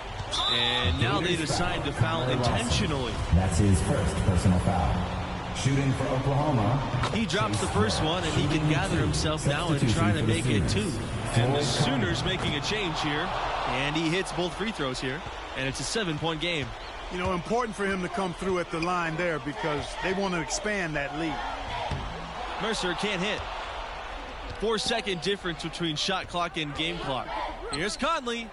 And now they decide to foul intentionally. That's his first personal foul. Shooting for Oklahoma. He drops the first one, and he can gather himself now and try to make it 2. And the Sooners making a change here. And he hits both free throws here. And it's a 7-point game. You know, important for him to come through at the line there because they want to expand that lead. Mercer can't hit. 4-second difference between shot clock and game clock. Here's Conley.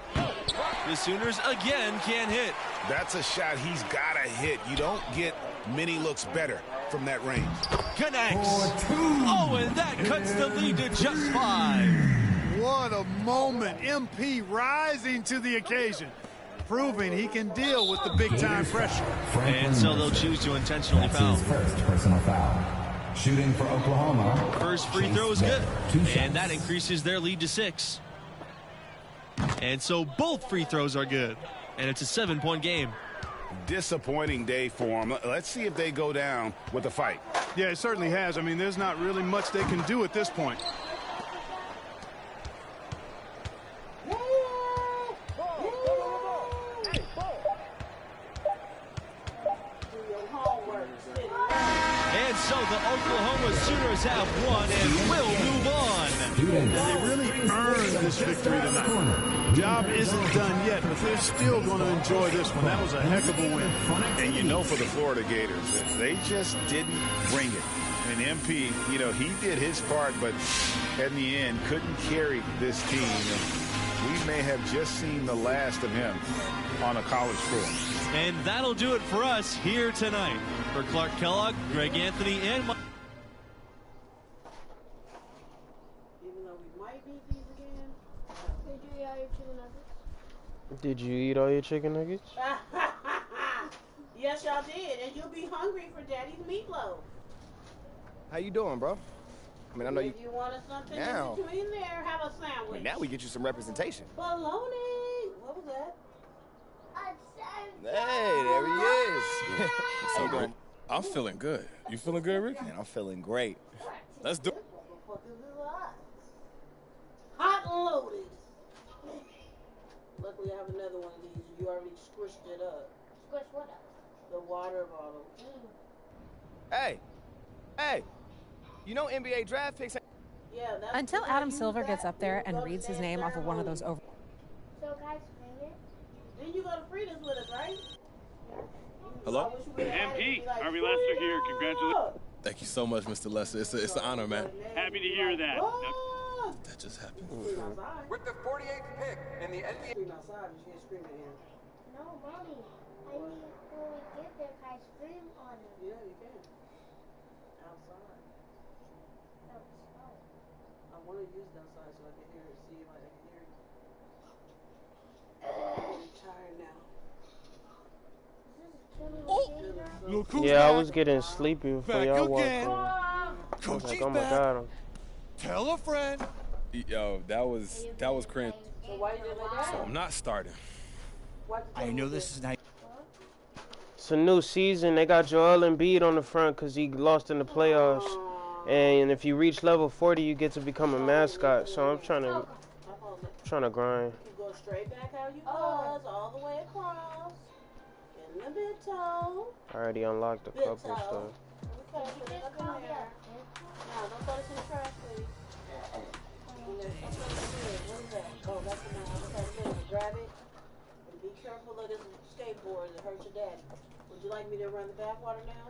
The Sooners again can't hit. That's a shot he's got to hit. You don't get many looks better from that range. Connects. Oh, and that cuts the lead to just 5. What a moment. MP rising to the occasion, proving he can deal with the big-time pressure. And so they'll choose to intentionally foul. His first personal foul. Shooting for Oklahoma. First free throw is good. And that increases their lead to 6. And so both free throws are good. And it's a 7-point game. Disappointing day for them. Let's see if they go down with a fight. Yeah, it certainly has. I mean, there's not really much they can do at this point. And so the Oklahoma Sooners have won and will move on. They really earned this victory tonight. Job isn't done yet, but they're still going to enjoy this one. That was a heck of a win. And you know, for the Florida Gators, they just didn't bring it. And MP, you know, he did his part, but in the end couldn't carry this team. And we may have just seen the last of him on a college floor. And that'll do it for us here tonight. For Clark Kellogg, Greg Anthony, and Mike. Did you eat all your chicken nuggets? Yes, y'all did, and you'll be hungry for Daddy's meatloaf. How you doing, bro? I mean, I know If you wanted something Now. in between there, have a sandwich. Now we get you some representation. Baloney. What was that? Hey, there he is. So good. I'm feeling good. You feeling good, Rick? Man, I'm feeling great. Let's do it. Hot and loaded. Luckily, I have another one of these. You already squished it up. Squish what up? The water bottle. Hey, you know NBA draft picks. Yeah, that's Until Adam Silver gets up there and reads his name off of one of those over. So guys, bring it. Then you go to Frida's with us, right? Hello? MP, Harvey Lester here. Congratulations. Thank you so much, Mr. Lester. It's an honor, man. Happy to hear that. That just happened. With the 48th pick in the NBA. Scream outside, you can't scream at him. No, Mommy. I need when we get there, can I scream on him? Yeah, you can. Outside. I want to use it outside so I can hear it, see if I can hear it. I'm tired now. Yeah, I was getting sleepy before y'all walked in. I was like, oh my God. Tell a friend. Yo, that was cringe. So why you did that? So I'm not starting. I know this is not. It's a new season. They got Joel Embiid on the front because he lost in the playoffs. And if you reach level 40, you get to become a mascot. So I'm trying to grind. You go straight back how you was, all the way across. In the mid toe. I already unlocked a couple stuff. Okay, put it up in there. Now, don't throw this in the trash, please. What is that? Oh, that's the one. Okay, grab it. And be careful of this skateboard. It hurts your daddy. Would you like me to run the backwater now?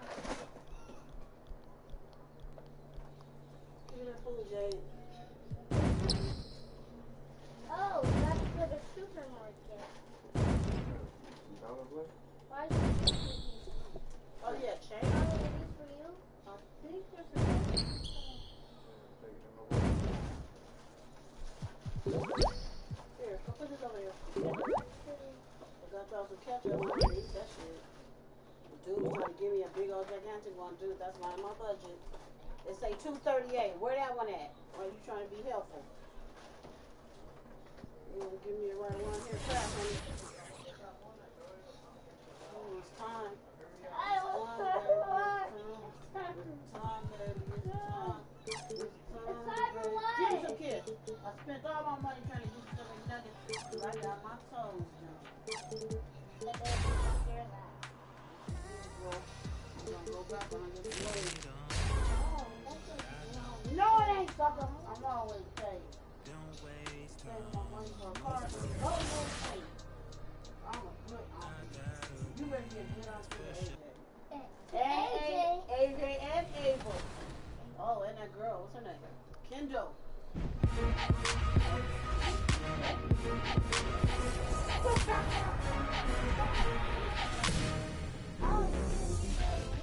Give me that food, Jade. Oh, that's for the supermarket. Why is it Oh, yeah, chain. for you? I think they're for you. That shit. Dude was trying to give me a big old gigantic one, dude. That's not in my budget. They say 238. Where that one at? Or are you trying to be helpful? You want to give me the right one here? Crap, honey. Oh, it's time. Give me some kids. I spent all my money trying to get some nuggets. I got my toes now. I'm gonna go back when I get the load. No, it ain't, sucker. I'm always paid. Spend my money for a car. Always paid. I'm a good officer. You ready to get good on to AJ? AJ and Abel. Oh, and that girl. What's her name? Kendall.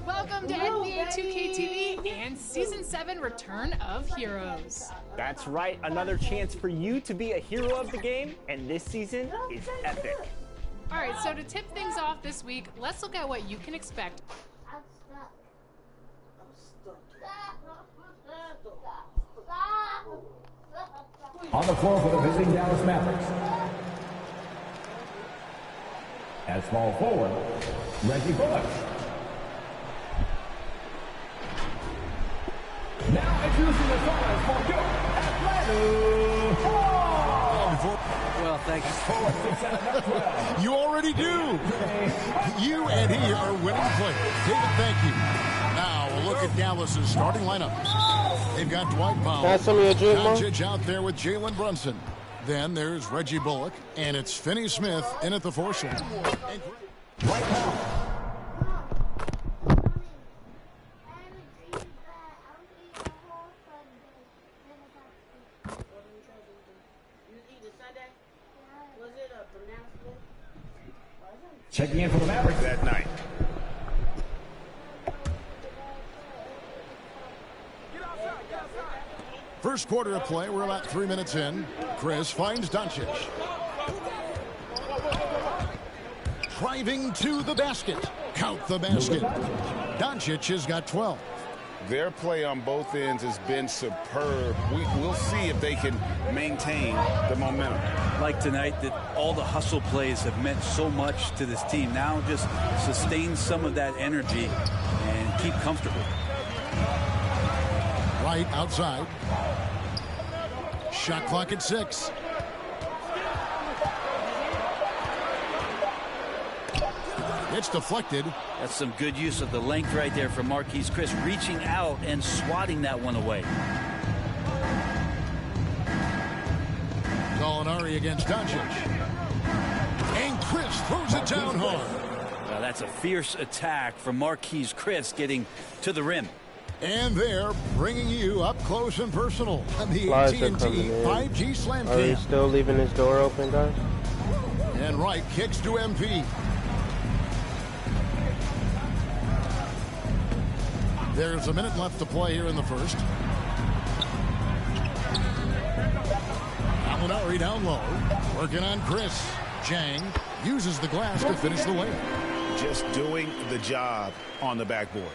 Welcome to NBA 2K TV and Season 7 Return of Heroes. That's right, another chance for you to be a hero of the game, and this season is epic. All right, so to tip things off this week, let's look at what you can expect. I'm stuck. On the floor for the visiting Dallas Mavericks. As small forward, Reggie Bullock. Now introducing the stars for your Atlanta Hawks. Well, thanks. You already do. You and he are winning players. David, thank you. Now a look at Dallas's starting lineup. They've got Dwight Powell, Doncic out there with Jalen Brunson. Then there's Reggie Bullock, and it's Finney Smith in at the 4 slot. Checking in for the Mavericks that night. First quarter of play, we're about 3 minutes in. Chris finds Doncic. Driving to the basket. Count the basket. Doncic has got 12. Their play on both ends has been superb. We'll see if they can maintain the momentum. Like tonight, that all the hustle plays have meant so much to this team. Now just sustain some of that energy and keep comfortable. Right outside. Shot clock at 6. It's deflected. That's some good use of the length right there from Marquise Chris, reaching out and swatting that one away. Gallinari against Doncic. And Chris throws it down hard. Well, that's a fierce attack from Marquise Chris getting to the rim. And they're bringing you up close and personal on the AT&T 5G Slam Cam. Are you still leaving his door open, guys? And Wright kicks to MP. There's a minute left to play here in the first. Gallinari down low. Working on Chris. Jang uses the glass to finish the layup. Just doing the job on the backboard.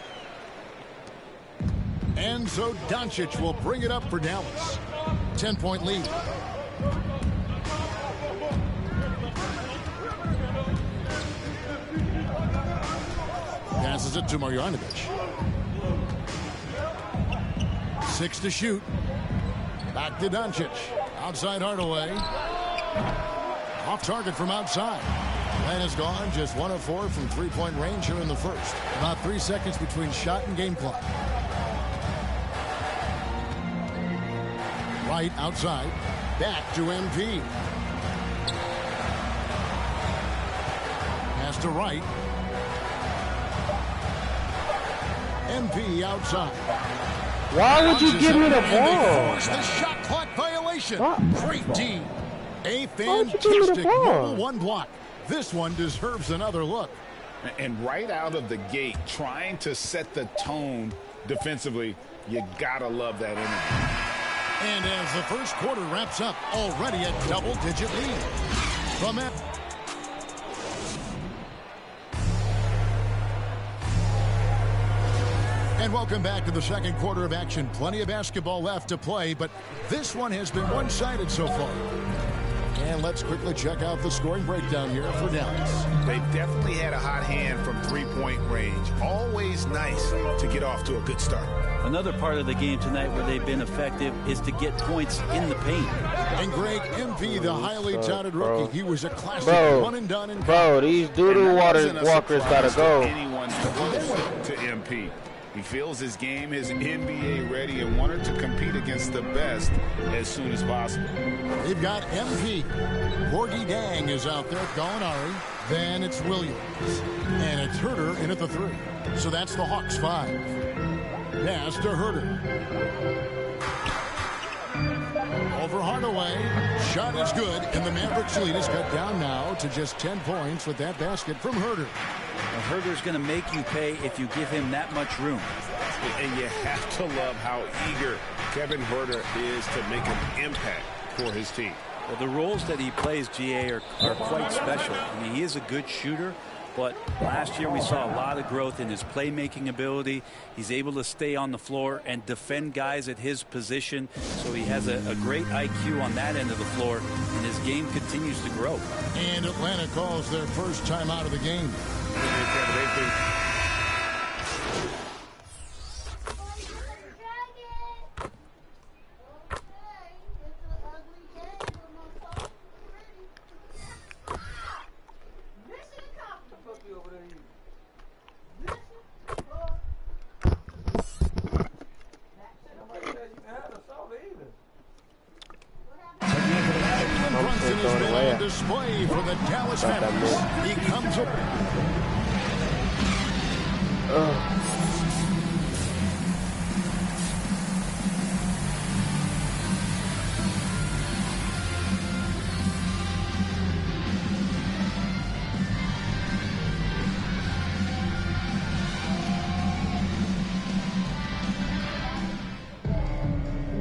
And so Doncic will bring it up for Dallas. 10-point lead. Passes it to Marjanovic. 6 to shoot. Back to Doncic. Outside Hardaway. Off target from outside. Man is gone. Just 1 of 4 from three-point range here in the first. About 3 seconds between shot and game clock. Right outside. Back to MP. Pass to Wright. MP outside. Why would you give me the ball? Force the shot clock violation. What? Great D. A fantastic number 1 block. This one deserves another look. And right out of the gate, trying to set the tone defensively, you gotta love that energy. And as the first quarter wraps up, already a double-digit lead. From And welcome back to the second quarter of action. Plenty of basketball left to play, but this one has been one-sided so far. And let's quickly check out the scoring breakdown here for Dallas. They've definitely had a hot hand from three-point range. Always nice to get off to a good start. Another part of the game tonight where they've been effective is to get points in the paint. And Greg MP, the highly touted rookie, he was a classic one and done in bro, these doodle walkers gotta go. Anyone to MP. He feels his game is NBA ready and wanted to compete against the best as soon as possible. They've got MP. Porgy Dang is out there. Gallinari. Then it's Williams. And it's Herter in at the 3. So that's the Hawks 5. Pass to Herter. Over Hardaway. Shot is good. And the Mavericks lead is cut down now to just 10 points with that basket from Herter. Well, Herter's going to make you pay if you give him that much room. And you have to love how eager Kevin Herter is to make an impact for his team. Well, the roles that he plays, GA, are quite special. I mean, he is a good shooter, but last year we saw a lot of growth in his playmaking ability. He's able to stay on the floor and defend guys at his position, so he has a great IQ on that end of the floor, and his game continues to grow. And Atlanta calls their first time out of the game. Brunson has been on display for the Dallas Mavericks. He comes up.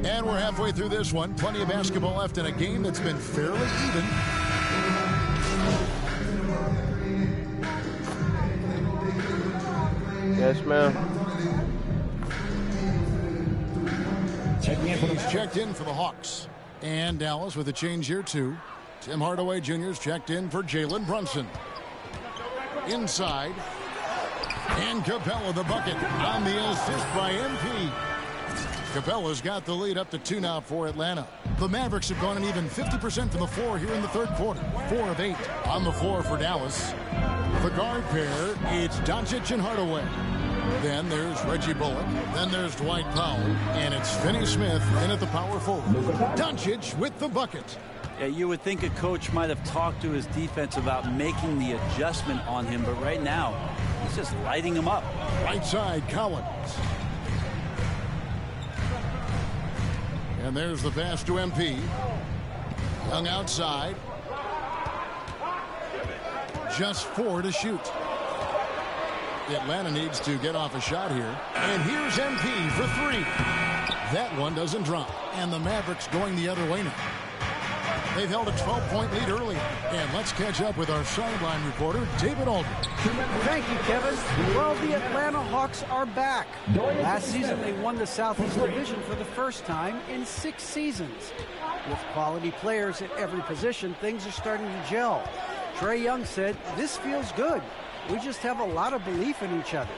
And we're halfway through this one. Plenty of basketball left in a game that's been fairly even. Yes, ma'am. He's checked in for the Hawks. And Dallas with a change here, too. Tim Hardaway Jr. is checked in for Jalen Brunson. Inside. And Capella the bucket on the assist by MP. Capella's got the lead up to 2 now for Atlanta. The Mavericks have gone an even 50% from the floor here in the third quarter. 4 of 8 on the floor for Dallas. The guard pair, it's Doncic and Hardaway. Then there's Reggie Bullock. Then there's Dwight Powell. And it's Finney Smith in at the power forward. Doncic with the bucket. Yeah, you would think a coach might have talked to his defense about making the adjustment on him, but right now, he's just lighting him up. Right side, Collins. And there's the pass to MP. Young outside. Just 4 to shoot. Atlanta needs to get off a shot here. And here's MP for 3. That one doesn't drop. And the Mavericks going the other way now. They've held a 12-point lead early. And let's catch up with our sideline reporter, David Aldridge. Thank you, Kevin. Well, the Atlanta Hawks are back. Last season, they won the Southeast Division for the first time in 6 seasons. With quality players at every position, things are starting to gel. Trae Young said, "This feels good. We just have a lot of belief in each other."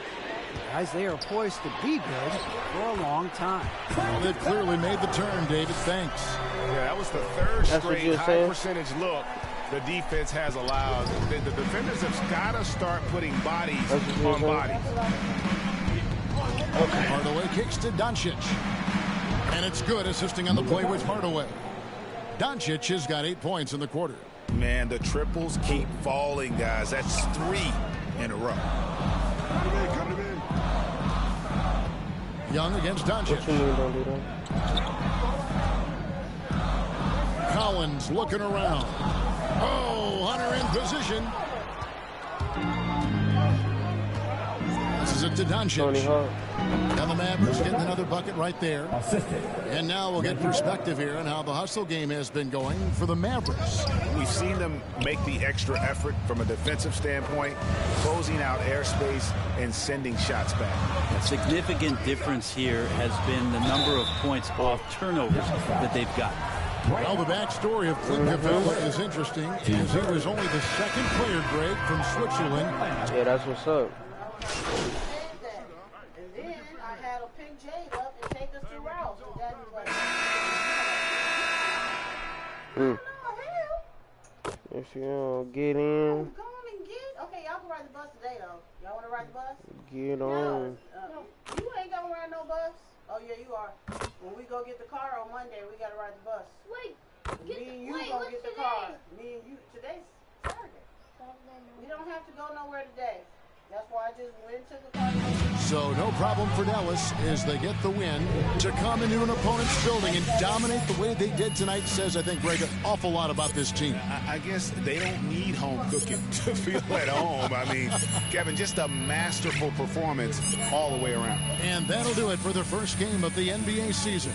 Guys, they are poised to be good for a long time. Well, they've clearly made the turn, David. Thanks. Yeah, that was the third straight high-percentage look the defense has allowed. The defenders have got to start putting bodies on bodies. Hardaway kicks to Doncic. And it's good, assisting on the play with Hardaway. Doncic has got 8 points in the quarter. Man, the triples keep falling, guys. That's 3 in a row. Come to me. Young against Doncic. Collins looking around. Oh, Hunter in position. This is it to Doncic. And the Mavericks getting another bucket right there. And now we'll get perspective here on how the hustle game has been going for the Mavericks. We've seen them make the extra effort from a defensive standpoint, closing out airspace and sending shots back. A significant difference here has been the number of points off turnovers that they've got. Well, the backstory of Clint Capella is interesting, as he was only the second player, Greg, from Switzerland. Yeah, that's what's up. And then I had a pick Jade up and take us to Rouse. And Daddy was like, If you don't get in, go on and get. Okay, y'all can ride the bus today, though. Y'all want to ride the bus? Get on. No, you ain't gonna ride no bus. Oh yeah, you are. When we go get the car on Monday, we gotta ride the bus. Wait, me and you gonna get the car. Me and you. Today's Saturday. We don't have to go nowhere today. That's why I just went to the car. So no problem for Dallas as they get the win. To come into an opponent's building and dominate the way they did tonight says, I think, Greg, an awful lot about this team. I guess they don't need home cooking to feel at home. I mean, Kevin, just a masterful performance all the way around. And that'll do it for the first game of the NBA season.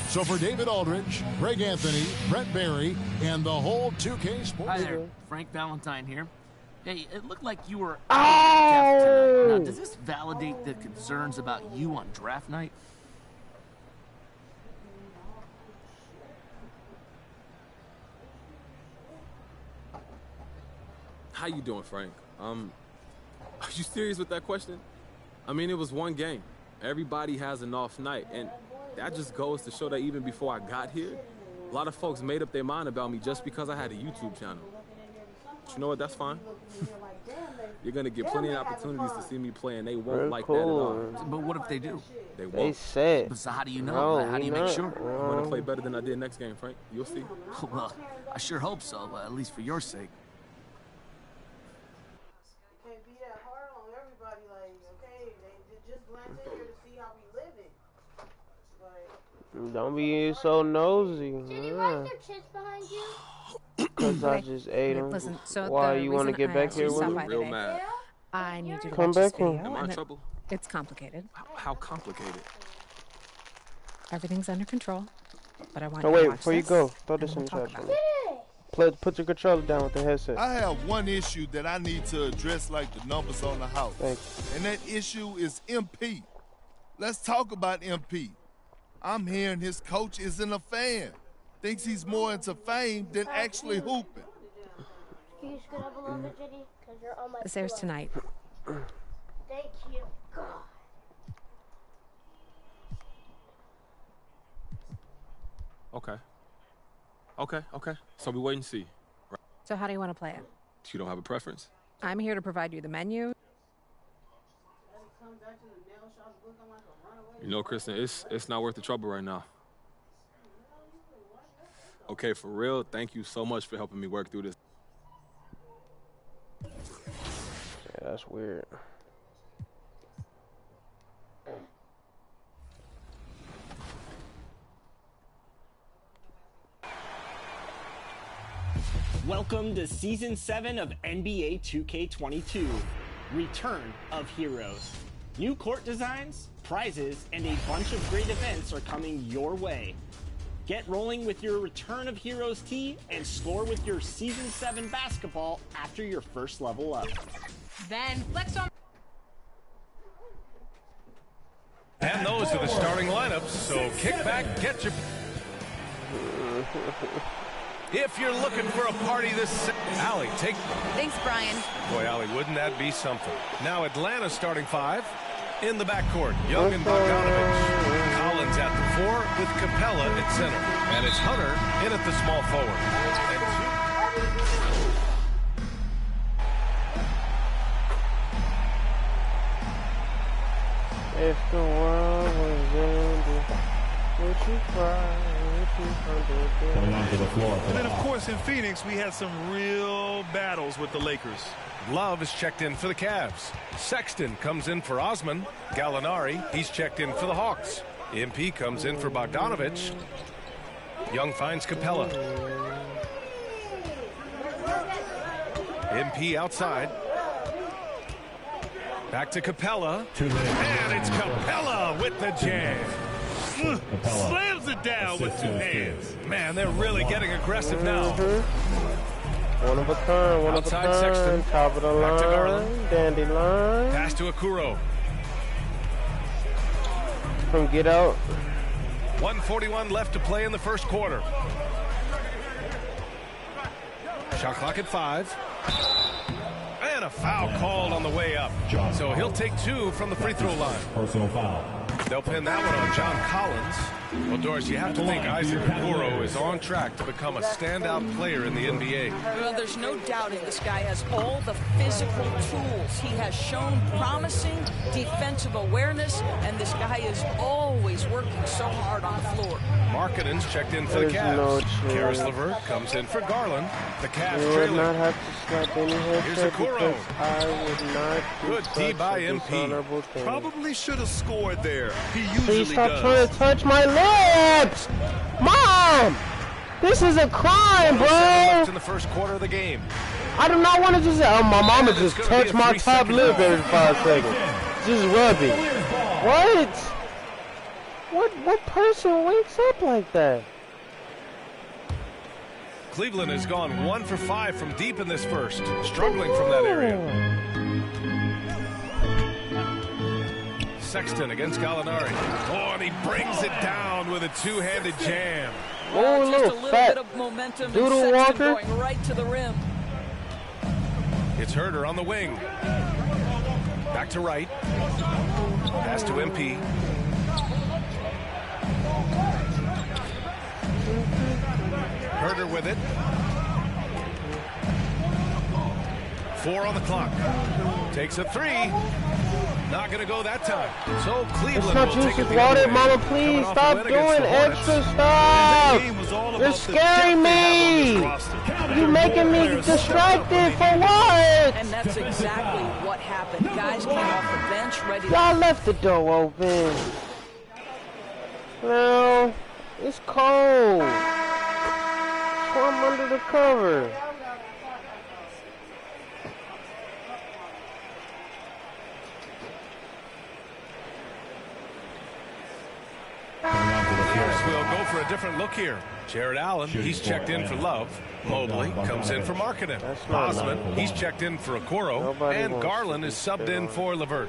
So for David Aldridge, Greg Anthony, Brett Barry, and the whole 2K Sports. Hi there, Frank Valentine here. Hey, it looked like you were out of depth tonight. Now, does this validate the concerns about you on draft night? How you doing, Frank? Are you serious with that question? I mean, it was one game. Everybody has an off night, and that just goes to show that even before I got here, a lot of folks made up their mind about me just because I had a YouTube channel. But you know what? That's fine. You're going to get plenty of opportunities to see me play, and they won't like that at all. But what if they do? They won't. They said. But so how do you know? How do you make sure? I'm going to play better than I did next game, Frank. You'll see. Well, I sure hope so, at least for your sake. Can't be that hard on everybody. Like, okay, they just glance in here to see how we living. But Don't be so nosy. Jenny, why is there chips behind you? Because I just ate them. Listen, so why the you want to reason get I back asked here you to with stop me? by today, I need you to Come watch this back in. video. Am I in and trouble? It's complicated. How complicated? Everything's under control, but I want Oh you to wait, watch before you this, go, throw and this in we'll the talk chat. about it. Put your controller down with the headset. I have one issue that I need to address like the numbers on the house. Thank And that issue is MP. Let's talk about MP. I'm hearing his coach isn't a fan. Thinks he's more into fame than actually hooping. Can you scoot up a little bit, Jenny? Because you're on my This airs tonight. Thank you. God. Okay. So we wait and see. Right. So how do you want to play it? You don't have a preference? I'm here to provide you the menu. You know, Kristen, it's not worth the trouble right now. Okay, for real, thank you so much for helping me work through this. Yeah, that's weird. Welcome to Season 7 of NBA 2K22, Return of Heroes. New court designs, prizes, and a bunch of great events are coming your way. Get rolling with your Return of Heroes tee and score with your Season 7 basketball after your first level up. Then flex on. And those are the starting lineups, so kick back, get your... If you're looking for a party this... Allie, take... Thanks, Brian. Boy, Allie, wouldn't that be something? Now Atlanta starting five. In the backcourt, Young and Bogdanovich. Collins at the 4 with Capella at center. And it's Hunter in at the small forward. If the world was ending, would you cry? Coming onto the floor. And then, of course, in Phoenix, we had some real battles with the Lakers. Love is checked in for the Cavs. Sexton comes in for Osman. Gallinari, he's checked in for the Hawks. MP comes in for Bogdanovich. Young finds Capella. MP outside. Back to Capella. And it's Capella with the jam. Slams it down with two hands. Man, they're really getting aggressive now. One of a kind, one Outside of a kind. Sexton. Top of the Back to line, Garland. dandy line. Pass to Okuro. From get out. 1:41 left to play in the first quarter. Shot clock at 5. And a foul called on the way up. So he'll take 2 from the free throw line. Personal foul. They'll pin that one on John Collins. Well, Doris, you have to think Isaac Okoro is on track to become a standout player in the NBA. Well, there's no doubting this guy has all the physical tools. He has shown promising defensive awareness, and this guy is always working so hard on the floor. Markkanen's checked in for the Cavs. No Karis LeVert comes in for Garland. The Cavs You would trailing. not have to slap any Here's headset Okoro. because I would not do Good D such by a MP. dishonorable thing. Probably should have scored there. He usually Please stop does. trying to touch my lips! Mom! This is a crime, 1:07 bro! left in the first quarter of the game. I do not want to just say, oh, my mama And just it's gonna be touched a my 3-second top lip rule. every 5 seconds. Just rub it. What person wakes up like that? Cleveland has gone 1 for 5 from deep in this first, struggling from that area. Sexton against Gallinari. Oh, and he brings it down with a two-handed jam. Oh, Just a little little fat bit of momentum and doodle Sexton walker. going right to the rim. It's Herder on the wing. Back to right. Pass to MP. Herder with it. 4 on the clock. Takes a 3. Not going to go that time. So Cleveland It's not will juice take it with the other water, way. mama. Coming Please off a stop win against doing the Hornets. extra stuff. You're scaring me. You making me distracted for what? And that's exactly what happened. Guys came off the bench ready to... Y'all left the door open. No, it's cold. So I'm under the cover. We'll go for a different look here. Jared Allen, he's checked in for Love. Mobley comes in for Markkanen. Osman, he's checked in for Okoro. And Garland is subbed in for LeVert.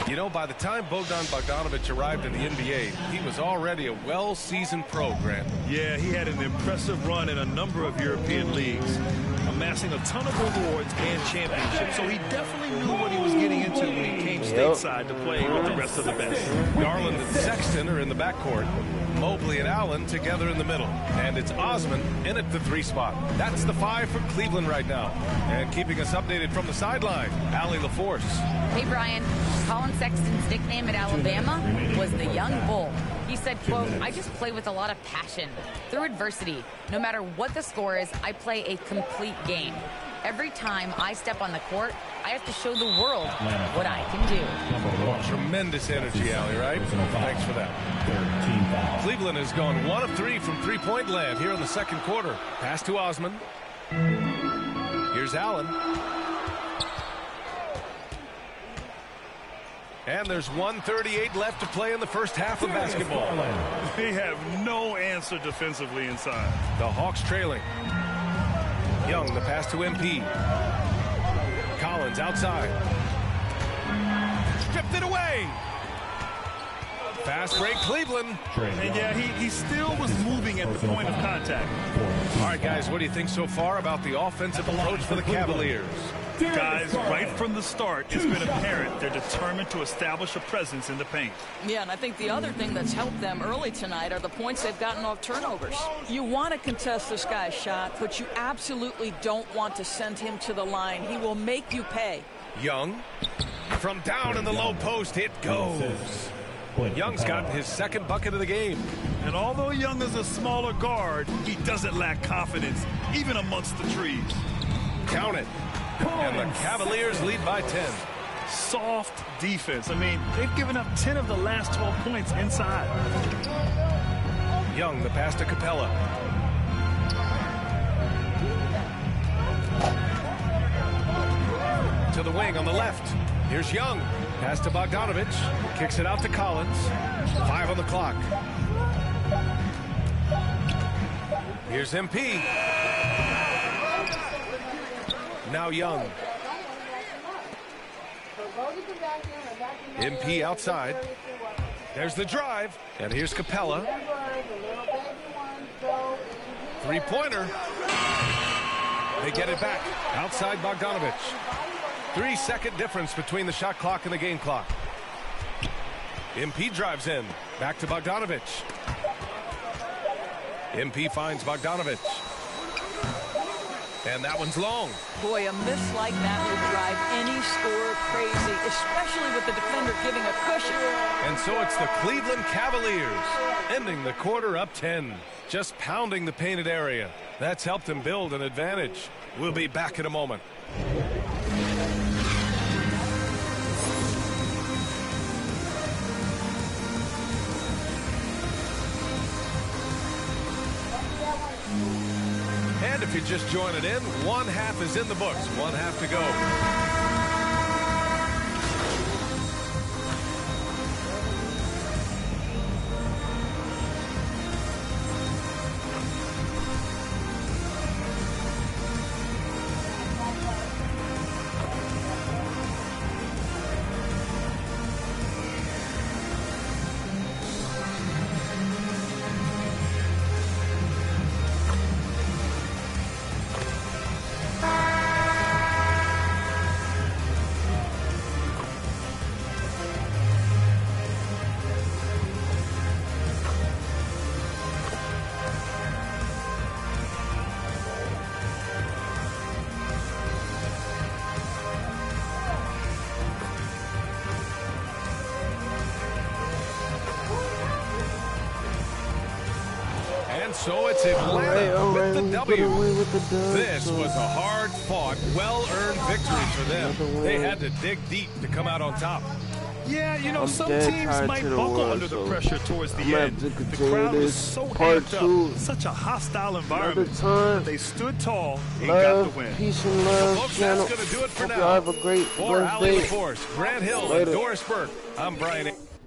You know, by the time Bogdan Bogdanovic arrived in the NBA, he was already a well-seasoned pro, Grant. Yeah, he had an impressive run in a number of European leagues, amassing a ton of awards and championships, so he definitely knew what he was getting into when he came stateside to play with the rest of the best. Garland and Sexton are in the backcourt. Mobley and Allen together in the middle. And it's Osman in at the 3 spot. That's the 5 for Cleveland right now. And keeping us updated from the sideline, Allie LaForce. Hey, Brian. Colin Sexton's nickname at Alabama was the Young Bull. He said, quote, I just play with a lot of passion. Through adversity, no matter what the score is, I play a complete game. Every time I step on the court, I have to show the world what I can do. Tremendous energy, Allie, right? Thanks for that. Cleveland has gone 1 of 3 from three-point land here in the second quarter. Pass to Osman. Here's Allen. And there's 1:38 left to play in the first half of basketball. They have no answer defensively inside. The Hawks trailing. Young, the pass to MP. Collins outside. Stripped it away. Fast break, Cleveland. And yeah, he still was moving at the point of contact. All right, guys, what do you think so far about the offensive approach for the Cavaliers? Guys, right from the start, it's been apparent they're determined to establish a presence in the paint. Yeah, and I think the other thing that's helped them early tonight are the points they've gotten off turnovers. You want to contest this guy's shot, but you absolutely don't want to send him to the line. He will make you pay. Young, from down in the low post, it goes. Young's got his second bucket of the game. And although Young is a smaller guard, he doesn't lack confidence, even amongst the trees. Count it. And the Cavaliers lead by 10. Soft defense. I mean, they've given up 10 of the last 12 points inside. Young, the pass to Capella. To the wing on the left. Here's Young. Pass to Bogdanovich. Kicks it out to Collins. 5 on the clock. Here's MP. Now Young. MP outside. There's the drive. And here's Capella. Three-pointer. They get it back. Outside Bogdanovich. 3-second difference between the shot clock and the game clock. MP drives in. Back to Bogdanovich. MP finds Bogdanovich. And that one's long. Boy, a miss like that would drive any scorer crazy, especially with the defender giving a cushion. And so it's the Cleveland Cavaliers ending the quarter up 10, just pounding the painted area. That's helped them build an advantage. We'll be back in a moment. And if you're just joining in, one half is in the books, one half to go. So it's Atlanta with the W. This was a hard-fought, well-earned victory for them. They had to dig deep to come out on top. Yeah, you know, some teams might buckle under the pressure towards the end. The crowd was so amped up, such a hostile environment, but they stood tall and got the win. Peace and love. Folks, that's going to do it for now. Have a great For Wednesday. Allie LaForce, Grant Hill, and Doris Burke, I'm Brian.